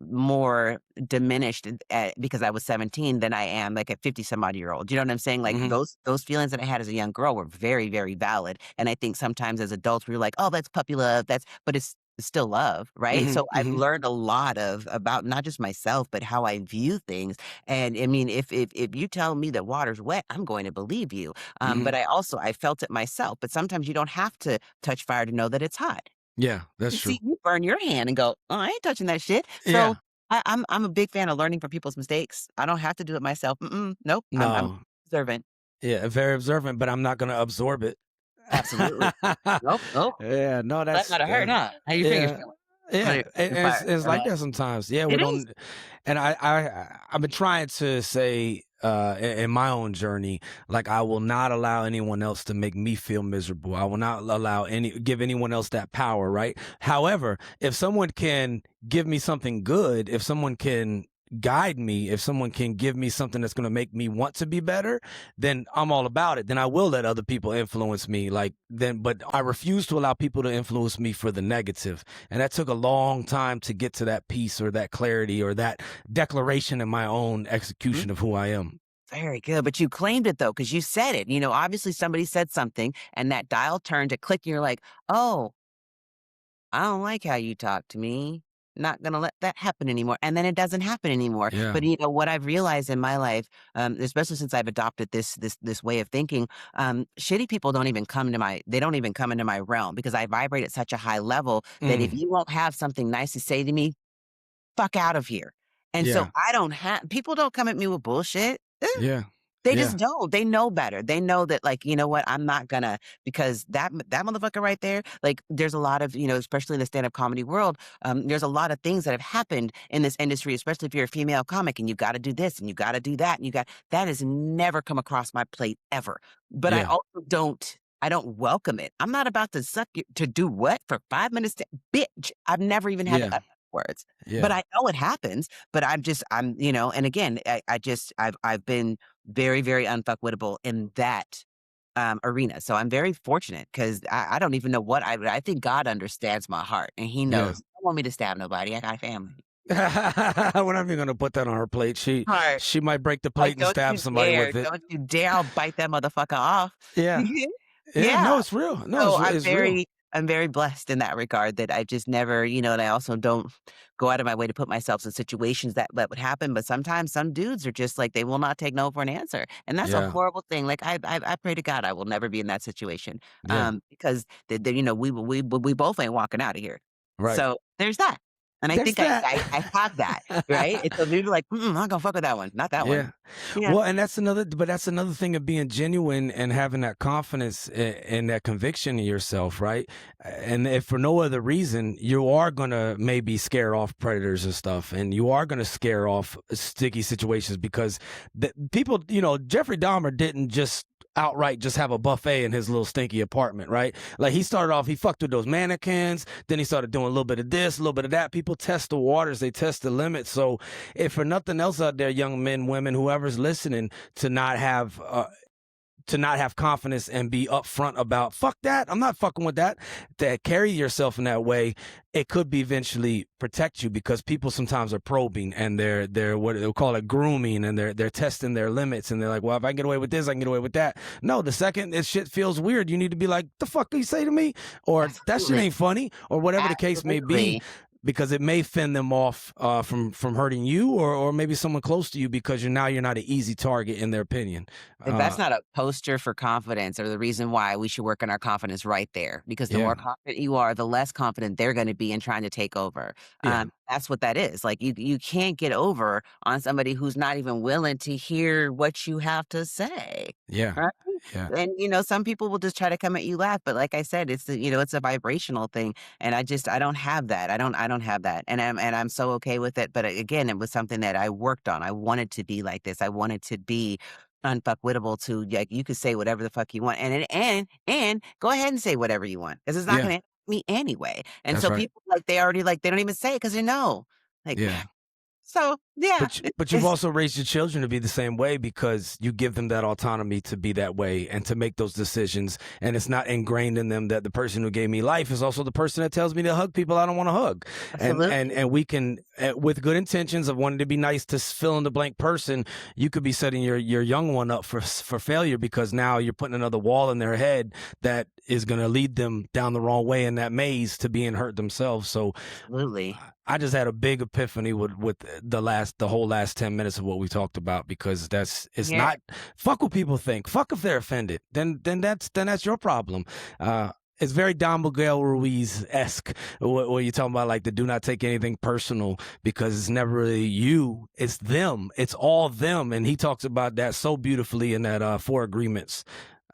more diminished because I was 17 than I am like a 50 some odd year old. You know what I'm saying? Like Hmm. those feelings that I had as a young girl were very, very valid. And I think sometimes as adults we're like, oh, that's puppy love. But it's still love, right? Hmm. So I've Hmm. learned a lot about not just myself, but how I view things. And I mean, if you tell me that water's wet, I'm going to believe you. Hmm. But I felt it myself. But sometimes you don't have to touch fire to know that it's hot. Yeah. That's You true. see, you burn your hand and go, "Oh, I ain't touching that shit." So Yeah. I'm a big fan of learning from people's mistakes. I don't have to do it myself. Nope. I'm No. observant. Yeah. Very observant, but I'm not going to absorb it. Absolutely. Nope. Nope. Yeah. No, That that's, gotta hurt, huh? How your fingers yeah. feeling? Oh, Yeah, your fire. it's Or like not. that sometimes. Yeah, we It is. don't, and I've been trying to say in my own journey, like I will not allow anyone else to make me feel miserable. I will not allow give anyone else that power, right? However, if someone can give me something good, if someone can guide me, if someone can give me something that's going to make me want to be better, then I'm all about it. Then I will let other people influence me. But I refuse to allow people to influence me for the negative. And that took a long time to get to that peace or that clarity or that declaration in my own execution of who I am. Very good. But you claimed it though, because you said it. Obviously somebody said something and that dial turned, it clicked, and you're like, oh, I don't like how you talk to me. Not gonna let that happen anymore. And then it doesn't happen anymore. Yeah. But what I've realized in my life, especially since I've adopted this way of thinking, shitty people don't even come into my realm because I vibrate at such a high level that if you won't have something nice to say to me, fuck out of here. And so Yeah. I don't have people don't come at me with bullshit. Yeah. They Yeah. just don't. They know better. They know that, like, you know what? I'm not gonna because that motherfucker right there. Like, there's a lot of especially in the stand-up comedy world. There's a lot of things that have happened in this industry, especially if you're a female comic and you got to do this and you got to do that and that has never come across my plate ever. But I Yeah. also don't. I don't welcome it. I'm not about to to do what for 5 minutes, bitch. I've never even had to Yeah. utter words, but Yeah. I know it happens. But and again, I've been very, very unfuckwittable in that arena. So I'm very fortunate because I don't even know I think God understands my heart and he Yeah. knows. He don't want me to stab nobody. I got a family. We're not even gonna put that on her plate. Heart. She might break the Like, plate and stab somebody with it. don't you dare, I'll bite that motherfucker off. Yeah. Yeah. Yeah. No, it's real. No, So it's real. I'm very blessed in that regard that I just never, and I also don't go out of my way to put myself in situations that would happen. But sometimes some dudes are just like, they will not take no for an answer. And that's a Yeah. horrible thing. Like I pray to God, I will never be in that situation. Yeah. Because we both ain't walking out of here. Right. So there's that. And I There's think I that. have that, right? It's a dude like, I'm not gonna fuck with that one. Not that Yeah. one. Yeah. Well, and that's another thing of being genuine and having that confidence and that conviction in yourself, right? And if for no other reason, you are going to maybe scare off predators and stuff, and you are going to scare off sticky situations because people, Jeffrey Dahmer didn't just outright just have a buffet in his little stinky apartment, right? Like he started off, he fucked with those mannequins, then he started doing a little bit of this, a little bit of that. People test the waters, they test the limits. So if for nothing else out there, young men, women, whoever's listening, to not have confidence and be upfront about fuck that, I'm not fucking with that, to carry yourself in that way, it could be eventually protect you because people sometimes are probing and they're what they'll call it grooming and they're testing their limits and they're like, well, if I can get away with this, I can get away with that. No, the second this shit feels weird, you need to be like, the fuck you say to me? Or that shit ain't funny, or whatever the case may be. Because it may fend them off from hurting you or maybe someone close to you because you're not an easy target in their opinion. If that's not a poster for confidence or the reason why we should work on our confidence right there, because the more confident you are, the less confident they're going to be in trying to take over. Yeah. That's what that is. Like you can't get over on somebody who's not even willing to hear what you have to say. Yeah. Right? Yeah. And some people will just try to come at you laugh, but like I said, it's it's a vibrational thing, and I don't have that. I don't have that, and I'm so okay with it. But again, it was something that I worked on. I wanted to be like this. I wanted to be unfuckwittable to like you could say whatever the fuck you want, and go ahead and say whatever you want because it's not going to me anyway. And That's so right. people they already they don't even say it because they know. Like Yeah. so yeah. But you've also raised your children to be the same way because you give them that autonomy to be that way and to make those decisions. And it's not ingrained in them that the person who gave me life is also the person that tells me to hug people I don't want to hug. And we can, with good intentions of wanting to be nice to fill in the blank person, you could be setting your young one up for failure because now you're putting another wall in their head that is going to lead them down the wrong way in that maze to being hurt themselves. So absolutely. I just had a big epiphany with the whole last 10 minutes of what we talked about because it's not fuck what people think. Fuck if they're offended. Then that's your problem. It's very Don Miguel Ruiz-esque where you're talking about like the do not take anything personal because it's never really you, it's them. It's all them. And he talks about that so beautifully in that 4 Agreements.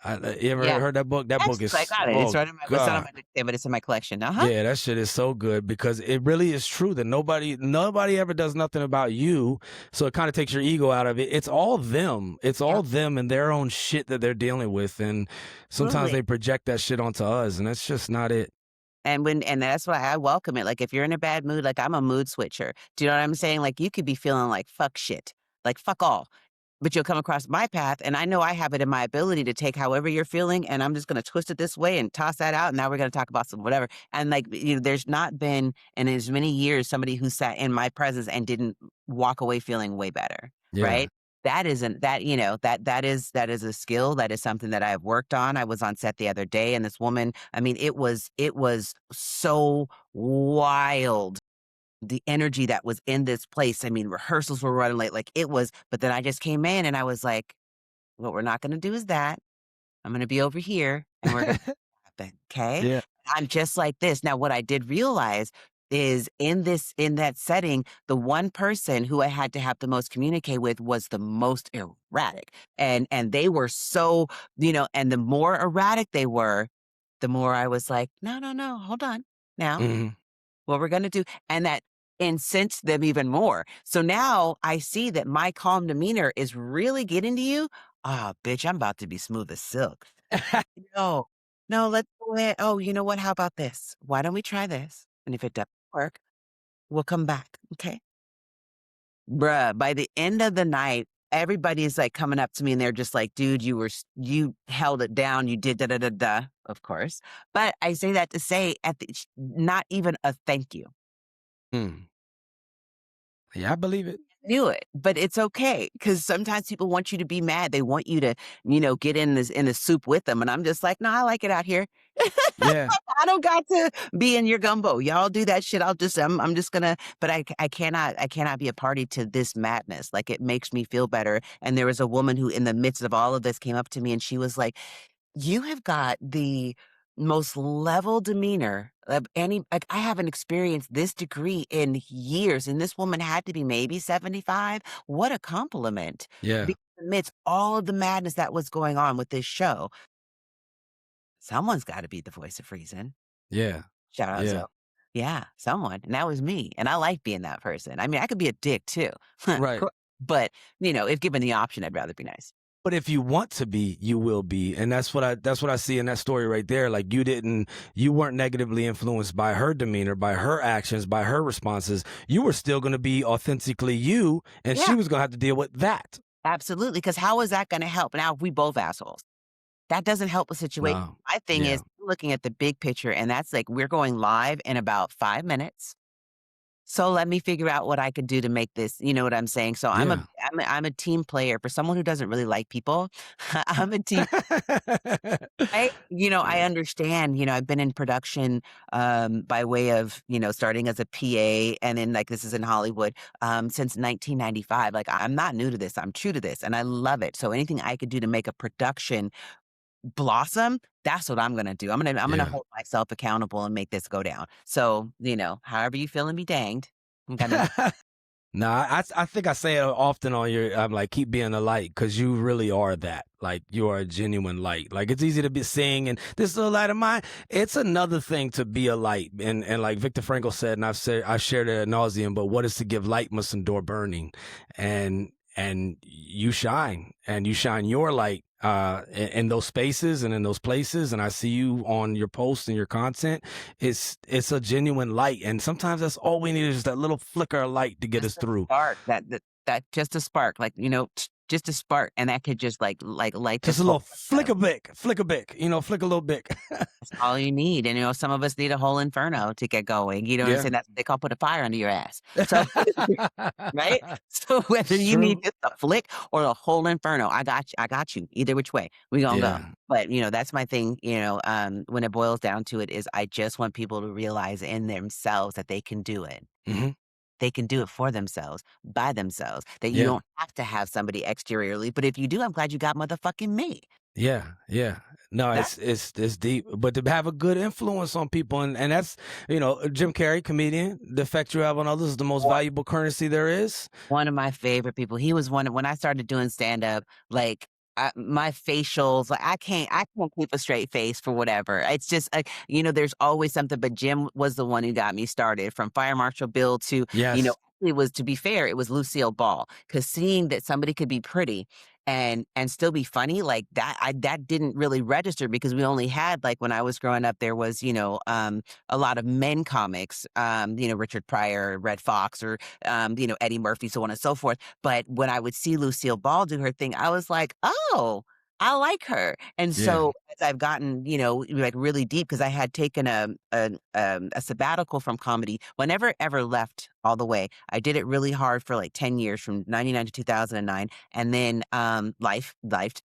You ever heard that book? That book is I got it. It's right in my, it's not on my dictate, but it's in my collection. Yeah, that shit is so good because it really is true that nobody ever does nothing about you. So it kind of takes your ego out of it. It's all them. It's all them and their own shit that they're dealing with. And sometimes they project that shit onto us, and that's just not it. And that's why I welcome it. Like, if you're in a bad mood, like, I'm a mood switcher. Do you know what I'm saying? Like, you could be feeling like fuck shit, like fuck all, but you'll come across my path, and I know I have it in my ability to take however you're feeling, and I'm just gonna twist it this way and toss that out, and now we're gonna talk about some whatever. And like, there's not been in as many years somebody who sat in my presence and didn't walk away feeling way better, Yeah. right? That isn't that, that is a skill. That is something that I've worked on. I was on set the other day, and this woman, I mean, it was so wild, the energy that was in this place. I mean, rehearsals were running late, like, it was, but then I just came in and I was like, "What we're not gonna do is that. I'm gonna be over here, and we're gonna happen, 'kay? Yeah. I'm just like this." Now what I did realize is in that setting, the one person who I had to have the most communicate with was the most erratic, and they were so, and the more erratic they were, the more I was like, "No, no, no, hold on. Now, Mhm. what we're gonna do," and that incensed them even more. So now I see that my calm demeanor is really getting to you. Ah, bitch, I'm about to be smooth as silk. No, no, let's go ahead. Oh, you know what? How about this? Why don't we try this? And if it doesn't work, we'll come back. Okay. Bruh, by the end of the night, everybody's like coming up to me and they're just like, dude, you held it down. You did da da da da, of course. But I say that to say not even a thank you. Mm. Yeah, I believe it. Knew it, but it's okay because sometimes people want you to be mad. They want you to, get in the soup with them, and I'm just like, "No, I like it out here. Yeah. I don't got to be in your gumbo. Y'all do that shit. I'm just gonna." But I cannot be a party to this madness. Like, it makes me feel better. And there was a woman who, in the midst of all of this, came up to me and she was like, "You have got the most level demeanor of any, like, I haven't experienced this degree in years, and this woman had to be maybe 75. What a compliment." Yeah. Because amidst all of the madness that was going on with this show, someone's gotta be the voice of reason. Yeah. Shout out Yeah. Zoe. Yeah, someone, and that was me, and I like being that person. I mean, I could be a dick too, Right. but, if given the option, I'd rather be nice. But if you want to be, you will be. And that's what I see in that story right there. Like, you weren't negatively influenced by her demeanor, by her actions, by her responses. You were still going to be authentically you, and she Yeah, was going to have to deal with that. absolutely. Because how is that gonna help? Now, if we both assholes. That doesn't help the situation. No. My thing Yeah. is looking at the big picture, and that's like, we're going live in about 5 minutes. So let me figure out what I could do to make this, you know what I'm saying? So Yeah. I'm a team player. For someone who doesn't really like people, I'm a team. I Yeah. understand, I've been in production, by way of, starting as a PA, and then, like, this is in Hollywood, since 1995. Like, I'm not new to this. I'm true to this, and I love it. So anything I could do to make a production blossom, that's what I'm gonna do. I'm gonna Yeah. hold myself accountable and make this go down. So, however you feel and be danged. I'm gonna do. No, I think I say it often on your. I'm like, keep being a light, because you really are that. Like, you are a genuine light. Like, it's easy to be sing and this is a light of mine. It's another thing to be a light, and like Viktor Frankl said, and I shared it ad nauseum. But what is to give light must endure burning, and you shine your light in those spaces and in those places. And I see you on your posts and your content. It's a genuine light, and sometimes that's all we need, is just that little flicker of light to get Just us a through. spark, that just a spark, like, just a spark, and that could just, like, light Just this a whole little thing up. flick a bick, flick a little bick. That's all you need, and, some of us need a whole inferno to get going, you know what I'm Yeah. saying? That's what they call put a fire under your ass. So right? So whether It's you need true. just a flick or the whole inferno, I got you. Either which way, we gonna go. Yeah. But, that's my thing, when it boils down to it, is I just want people to realize in themselves that they can do it. Hmm. They can do it for themselves, by themselves, that you Yeah. don't have to have somebody exteriorly, but if you do, I'm glad you got motherfucking me. Yeah, yeah. No, That it's deep, but to have a good influence on people, and that's, Jim Carrey, comedian. The effect you have on others is the most valuable currency there is. One of my favorite people. He was one of when I started doing stand up, like, my facials, like, I can't keep a straight face for whatever. It's just, like, there's always something, but Jim was the one who got me started, from Fire Marshal Bill to, Yes. it was, to be fair, it was Lucille Ball, because seeing that somebody could be pretty and still be funny, like, that didn't really register because we only had, like, when I was growing up, there was, a lot of men comics, Richard Pryor, Red Fox, or, Eddie Murphy, so on and so forth, but when I would see Lucille Ball do her thing, I was like, "Oh, I like her." And Yeah. so as I've gotten, like, really deep, because I had taken a sabbatical from comedy, well, I never ever left all the way. I did it really hard for, like, 10 years from '99 to 2009, and then, life,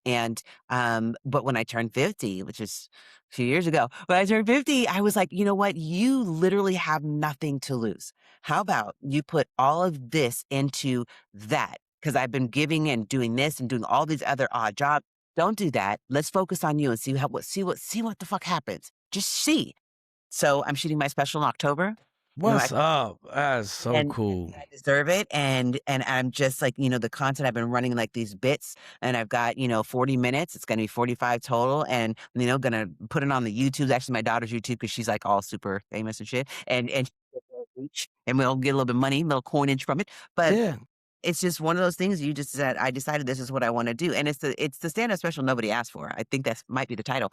and, but when I turned 50, which is a few years ago, when I turned 50, I was like, "You know what? You literally have nothing to lose. How about you put all of this into that? Because I've been giving and doing this and doing all these other odd jobs. Don't do that. Let's focus on you and see what the fuck happens. Just see." So I'm shooting my special in October. What's up? That's so And cool. I deserve it, and I'm just like, the content I've been running, like, these bits, and I've got, 40 minutes, it's gonna be 45 total, and, gonna put it on the YouTube. Actually, my daughter's YouTube, because she's, like, all super famous and shit, and she gets more reach, and we'll get a little bit of money, a little coinage from it, but Yeah. it's just one of those things. You just said, I decided this is what I wanna do, and it's the stand-up special nobody asked for. I think that's might be the title.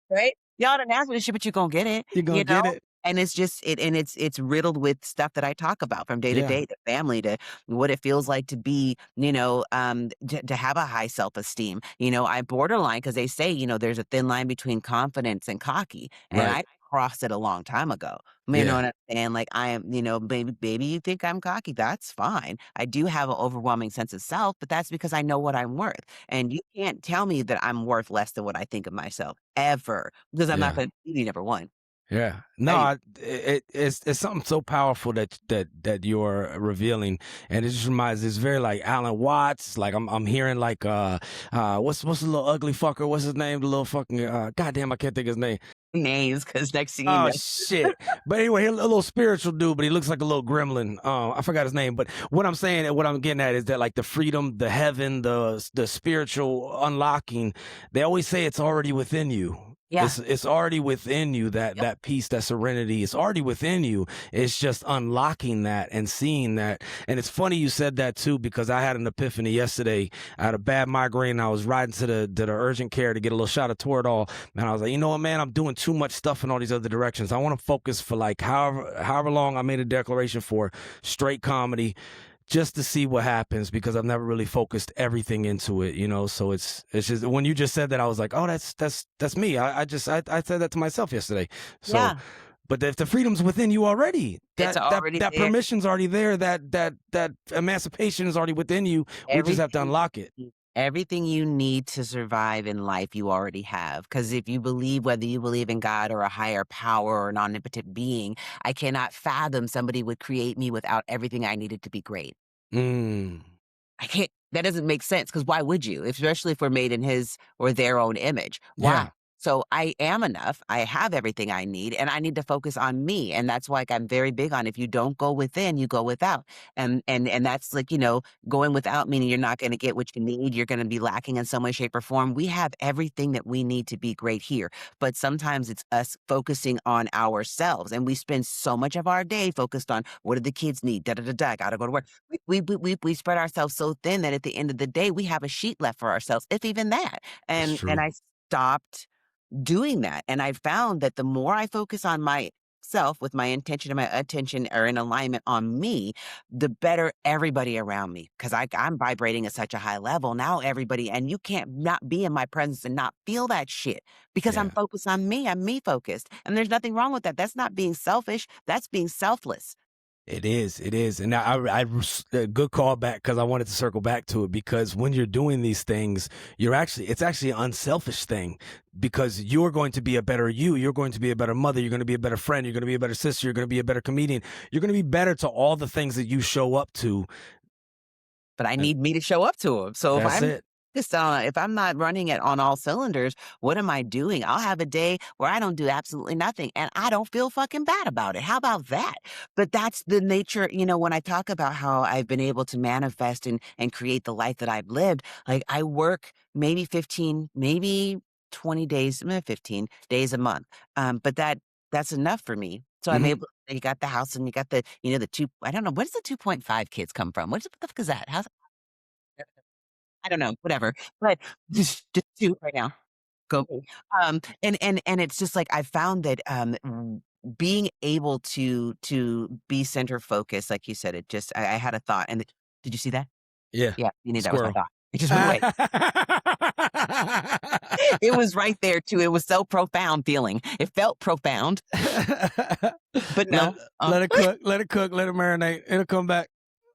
Right? Y'all didn't ask me this shit, but you're gonna get it, You're gonna get it. And it's just it's riddled with stuff that I talk about from day to Yeah. day, to family, to what it feels like to be, to have a high self-esteem. I borderline, because they say, there's a thin line between confidence and cocky, and Right. I crossed it a long time ago. You know Yeah. what I'm saying? Like, I am, baby, you think I'm cocky, that's fine. I do have an overwhelming sense of self, but that's because I know what I'm worth. And you can't tell me that I'm worth less than what I think of myself, ever, because I'm not Yeah. gonna believe you, number one. Yeah. No, I it's something so powerful that you're revealing, and it just reminds. It's very like Alan Watts. Like I'm hearing like what's the little ugly fucker? What's his name? The little fucking goddamn, I can't think of his name. names, because next thing you Oh know. shit! But anyway, he's a little spiritual dude, but he looks like a little gremlin. I forgot his name. But what I'm saying, and what I'm getting at, is that like the freedom, the heaven, the spiritual unlocking. They always say it's already within you. Yeah. It's already within you, Yep. that peace, that serenity. It's already within you. It's just unlocking that and seeing that. And it's funny you said that too, because I had an epiphany yesterday. I had a bad migraine. I was riding to the urgent care to get a little shot of Toradol, and I was like, you know what, man, I'm doing too much stuff in all these other directions. I want to focus for like however long I made a declaration for straight comedy, just to see what happens, because I've never really focused everything into it, So it's just when you just said that, I was like, oh, that's me. I said that to myself yesterday. So, Yeah. but if the freedom's within you already, It's already that there. permission's already there, that emancipation is already within you. We just have to Everything unlock it. everything you need to survive in life, you already have. Because if you believe, whether you believe in God or a higher power or an omnipotent being, I cannot fathom somebody would create me without everything I needed to be great. Mm, I can't, that doesn't make sense, because why would you? Especially if we're made in his or their own image. Why? yeah, So I am enough. I have everything I need, and I need to focus on me. And that's why, like, I'm very big on, if you don't go within, you go without. And that's like, going without, meaning you're not gonna get what you need. You're gonna be lacking in some way, shape, or form. We have everything that we need to be great here. But sometimes it's us focusing on ourselves. And we spend so much of our day focused on, what do the kids need? Da da da da. Gotta go to work. We spread ourselves so thin that at the end of the day, we have a sheet left for ourselves, if even that. it's And true. I stopped doing that. And I found that the more I focus on myself, with my intention and my attention are in alignment on me, the better everybody around me. Because I'm vibrating at such a high level now. Everybody, and you can't not be in my presence and not feel that shit, because I'm Yeah. focused on me. I'm me focused, and there's nothing wrong with that. That's not being selfish. That's being selfless. It is. It is. And a good call back, because I wanted to circle back to it, because when you're doing these things, it's actually an unselfish thing, because you're going to be a better you. You're going to be a better mother. You're going to be a better friend. You're going to be a better sister. You're going to be a better comedian. You're going to be better to all the things that you show up to. But I And need me to show up to them. So that's it. if I'm not running it on all cylinders, what am I doing? I'll have a day where I don't do absolutely nothing, and I don't feel fucking bad about it. How about that? But that's the nature, when I talk about how I've been able to manifest and create the life that I've lived, like, I work maybe 15, maybe 20 days, 15 days a month. But that's enough for me. So I'm Hmm. able, you got the house, and you got the two, I don't know, where does the 2.5 kids come from? What the fuck is that? How's I don't know, whatever. But just do it right now. Go. And it's just like I found that being able to be center focused, like you said, it just I had a thought. And did you see that? Yeah. Yeah, you knew that was my Squirrel. thought. It just went away. It was right there too. It was so profound feeling. It felt profound, but let no. let it cook, let it cook, let it marinate. It'll come back.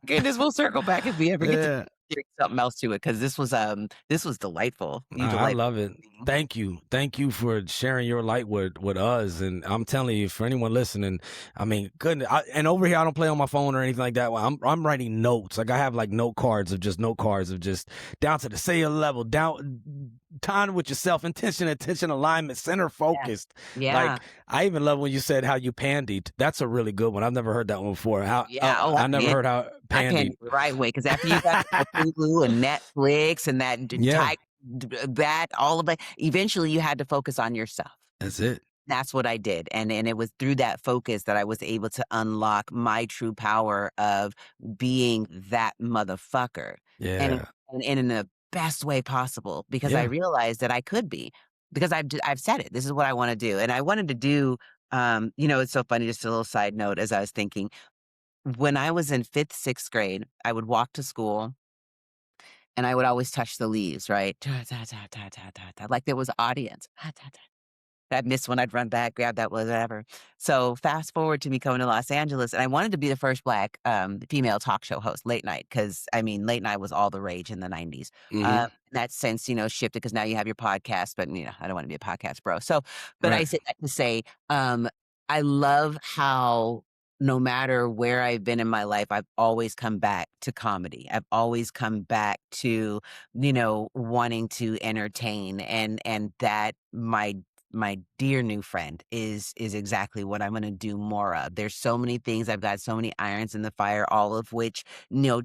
Goodness, we'll circle back if we ever get to Yeah. doing something else to it because this was delightful. You I delightful. love it. Thank you. Thank you for sharing your light with us. And I'm telling you, for anyone listening, I mean, goodness. And over here, I don't play on my phone or anything like that. I'm writing notes. Like I have like note cards of just down to the cellular level, down time with yourself, attention, alignment, center focused. Yeah. Like I even love when you said how you pandied. That's a really good one. I've never heard that one before. How Yeah. Oh, I never heard how I pandied. panned it the right way because after you got Hulu and Netflix and that Yeah, that all of it, eventually you had to focus on yourself. that's it. That's what I did, and it was through that focus that I was able to unlock my true power of being that motherfucker, and Yeah, and in the best way possible because I yeah, realized that I could be because I've said it. This is what I want to do, and I wanted to do. It's so funny. Just a little side note as I was thinking when I was in fifth, sixth grade, I would walk to school and I would always touch the leaves, right? Ta, ta, ta, ta, ta, ta, ta, like there was audience. Ta, ta, ta. I'd miss one, I'd run back, grab that, whatever. So fast forward to me coming to Los Angeles, and I wanted to be the first Black female talk show host, late night, because I mean, late night was all the rage in the 90s. hmm That sense, shifted because now you have your podcast, but I don't want to be a podcast bro. So, but I right. said that to say, I love how no matter where I've been in my life, I've always come back to comedy. I've always come back to, wanting to entertain and that my dear new friend is exactly what I'm going to do more of. There's so many things. I've got so many irons in the fire, all of which,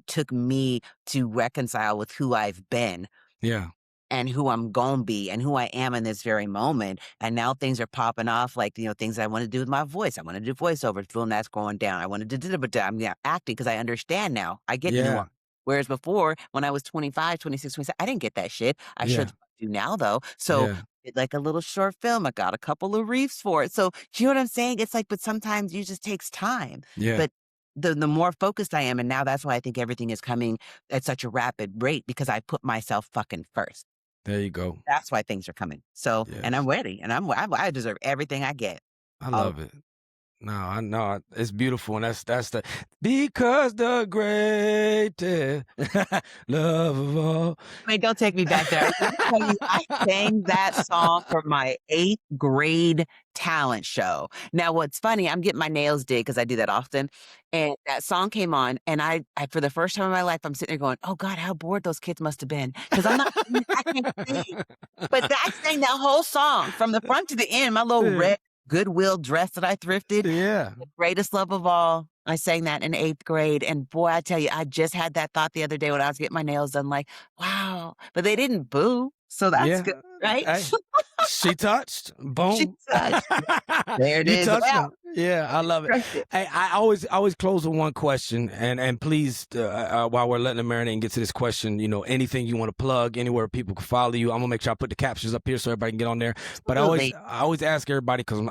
took me to reconcile with who I've been Yeah, and who I'm going to be and who I am in this very moment. And now things are popping off like, things I want to do with my voice. I want to do voiceover, film that's going down. I wanted to do, but I'm acting because I understand now. I get yeah, nuance. Whereas before, when I was 25, 26, 27, I didn't get that shit. I sure yeah, the fuck do now, though. So, yeah, like a little short film, I got a couple of reefs for it. So, do you know what I'm saying? It's like, but sometimes it just takes time. yeah. But the more focused I am, and now that's why I think everything is coming at such a rapid rate because I put myself fucking first. There you go. That's why things are coming. So, and I'm Yes, ready, and I deserve everyth I get. I All love it. No, I know it's beautiful, and that's the because the greatest love of all. I mean, don't take me back there. Let me tell you, I sang that song for my 8th grade talent show. Now, what's funny, I'm getting my nails did because I do that often, and that song came on, and I for the first time in my life, I'm sitting there going, "Oh god, how bored those kids must have been because I can't sing." But I sang that whole song from the front to the end, my little Yeah, red Goodwill dress that I thrifted. yeah, The greatest love of all. I sang that in 8th grade, and boy, I tell you, I just had that thought the other day when I was getting my nails done, like, "Wow," but they didn't boo, so that's yeah. good, right? Hey, she touched. She Boom. touched. There it You is. touched Wow, them. Yeah, I love it. crushed it. Hey, I always close with one question, and please, while we're letting it marinate and get to this question, anything you want to plug, anywhere people can follow you. I'm gonna make sure I put the captions up here so everybody can get on there. But Absolutely. I always ask everybody because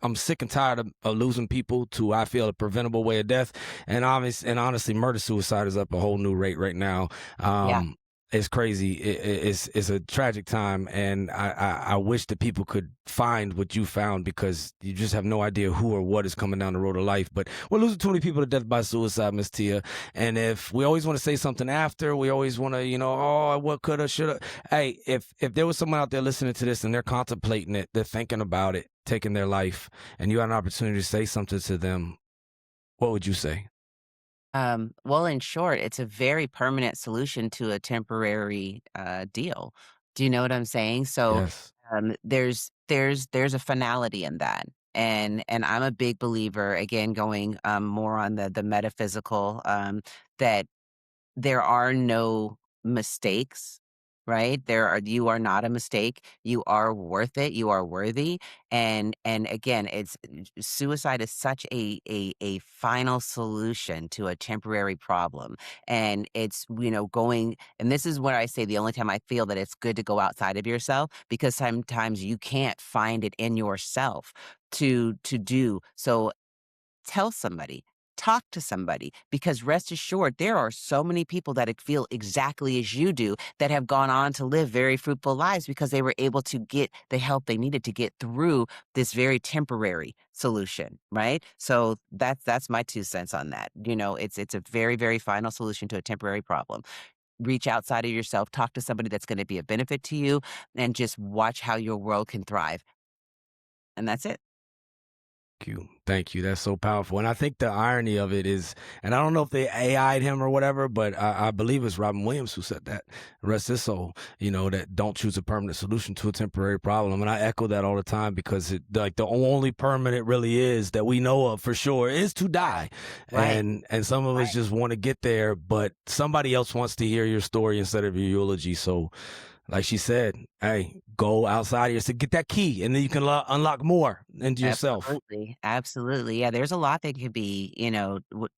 I'm sick and tired of losing people to I feel a preventable way of death, and honestly, murder suicide is up a whole new rate right now. Yeah. It's crazy. It's a tragic time, and I wish that people could find what you found because you just have no idea who or what is coming down the road of life. But we're losing too many people to death by suicide, Miss Tia. And if we always want to say something after, we always want to, oh, what coulda, shoulda. Hey, if there was someone out there listening to this and they're contemplating it, they're thinking about it, taking their life, and you had an opportunity to say something to them, what would you say? Well, in short, it's a very permanent solution to a temporary deal. Do you know what I'm saying? So Yes. there's a finality in that. And I'm a big believer, again, going more on the metaphysical, that there are no mistakes, right? You are not a mistake. You are worth it. You are worthy. And again, it's suicide is such a final solution to a temporary problem. And it's, going, and this is where I say the only time I feel that it's good to go outside of yourself, because sometimes you can't find it in yourself to do. So tell somebody, talk to somebody, because rest assured, there are so many people that feel exactly as you do that have gone on to live very fruitful lives because they were able to get the help they needed to get through this very temporary solution, right? So that's my 2 cents on that. It's a very, very final solution to a temporary problem. Reach outside of yourself, talk to somebody that's going to be a benefit to you, and just watch how your world can thrive. And that's it. You. Thank you. That's so powerful. And I think the irony of it is, and I don't know if they AI'd him or whatever, but I believe it's Robin Williams who said that. Rest his soul, that don't choose a permanent solution to a temporary problem. And I echo that all the time, because the only permanent really is that we know of for sure is to die. Right. And some of us just want to get there, but somebody else wants to hear your story instead of your eulogy. So, like she said, hey, go outside of yourself, get that key, and then you can unlock more into yourself. Absolutely, absolutely. Yeah, there's a lot that could be,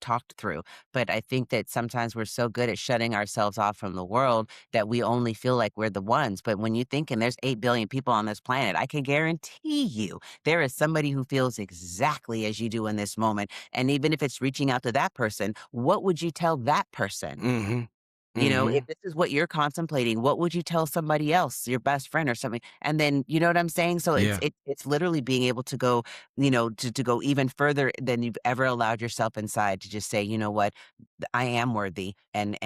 talked through. But I think that sometimes we're so good at shutting ourselves off from the world that we only feel like we're the ones. But when you think, and there's 8 billion people on this planet, I can guarantee you there is somebody who feels exactly as you do in this moment. And even if it's reaching out to that person, what would you tell that person? Mm-hmm. Mm-hmm. If this is what you're contemplating, what would you tell somebody else, your best friend or something? And then, you know what I'm saying? So Yeah. it's literally being able to go, to go even further than you've ever allowed yourself inside, to just say, you know what, I am worthy, and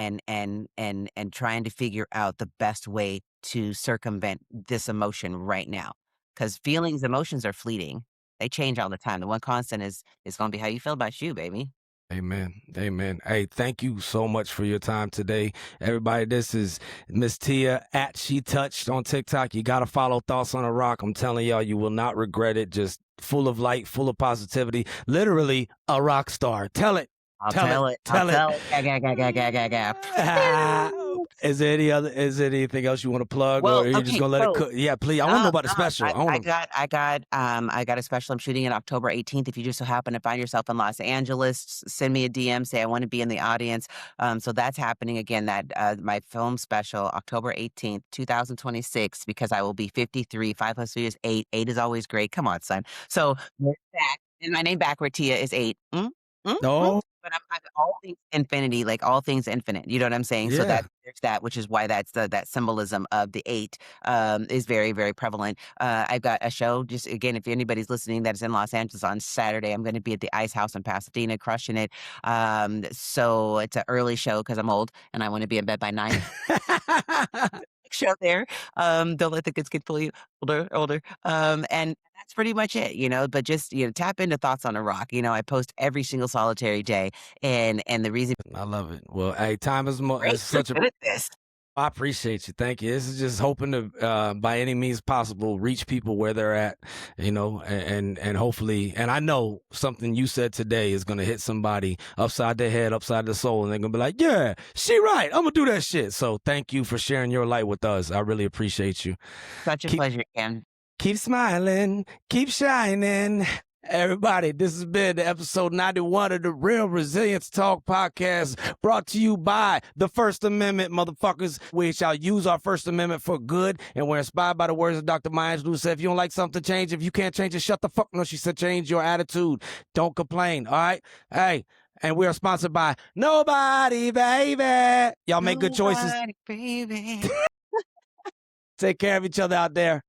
trying to figure out the best way to circumvent this emotion right now. Because emotions are fleeting. They change all the time. The one constant is going to be how you feel about you, baby. Amen. Amen. Hey, thank you so much for your time today. Everybody, this is Miss Tia at She Touched on TikTok. You got to follow Thoughts on a Rock. I'm telling y'all, you will not regret it. Just full of light, full of positivity. Literally a rock star. Tell it. I'll tell it. Tell I'll it. tell it. Gah. Is there anything else you want to plug, or Well, are you just okay, gonna let it so cook? Yeah, please. I want to know about the special. I got a special I'm shooting on October 18th. If you just so happen to find yourself in Los Angeles, send me a DM, say I want to be in the audience. So that's happening again. That my film special, October 18th, 2026, because I will be 53. 5 plus 3 is 8. 8 is always great. Come on, son. So there's that. And my name backward, Tia, is 8. No. But I'm all things infinity, like all things infinite. You know what I'm saying? So Yeah. there's that, which is why that's that symbolism of the 8 is very, very prevalent. I've got a show, just again, if anybody's listening that is in Los Angeles on Saturday, I'm going to be at the Ice House in Pasadena, crushing it. So it's an early show because I'm old and I want to be in bed by 9. Show there. Don't let the kids get fully older. And that's pretty much it, but just, tap into Thoughts on a Rock. I post every single solitary day. And the reason I love it. Well, hey, time is great, is such a. good at this. I appreciate you. Thank you. This is just hoping to, by any means possible, reach people where they're at, and hopefully, and I know something you said today is going to hit somebody upside their head, upside their soul, and they're going to be like, yeah, she right. I'm going to do that shit. So thank you for sharing your light with us. I really appreciate you. Such a pleasure, Ken. Keep smiling, keep shining. Everybody, this has been episode 91 of the Real Resilience Talk podcast, brought to you by the First Amendment, motherfuckers. We shall use our First Amendment for good, and we're inspired by the words of Dr. Maya Angelou, who said, if you don't like something, change. If you can't change it, shut the fuck. No, she said, change your attitude. Don't complain, all right? Hey, and we are sponsored by Nobody, baby. Y'all make good choices. Nobody, baby. Take care of each other out there.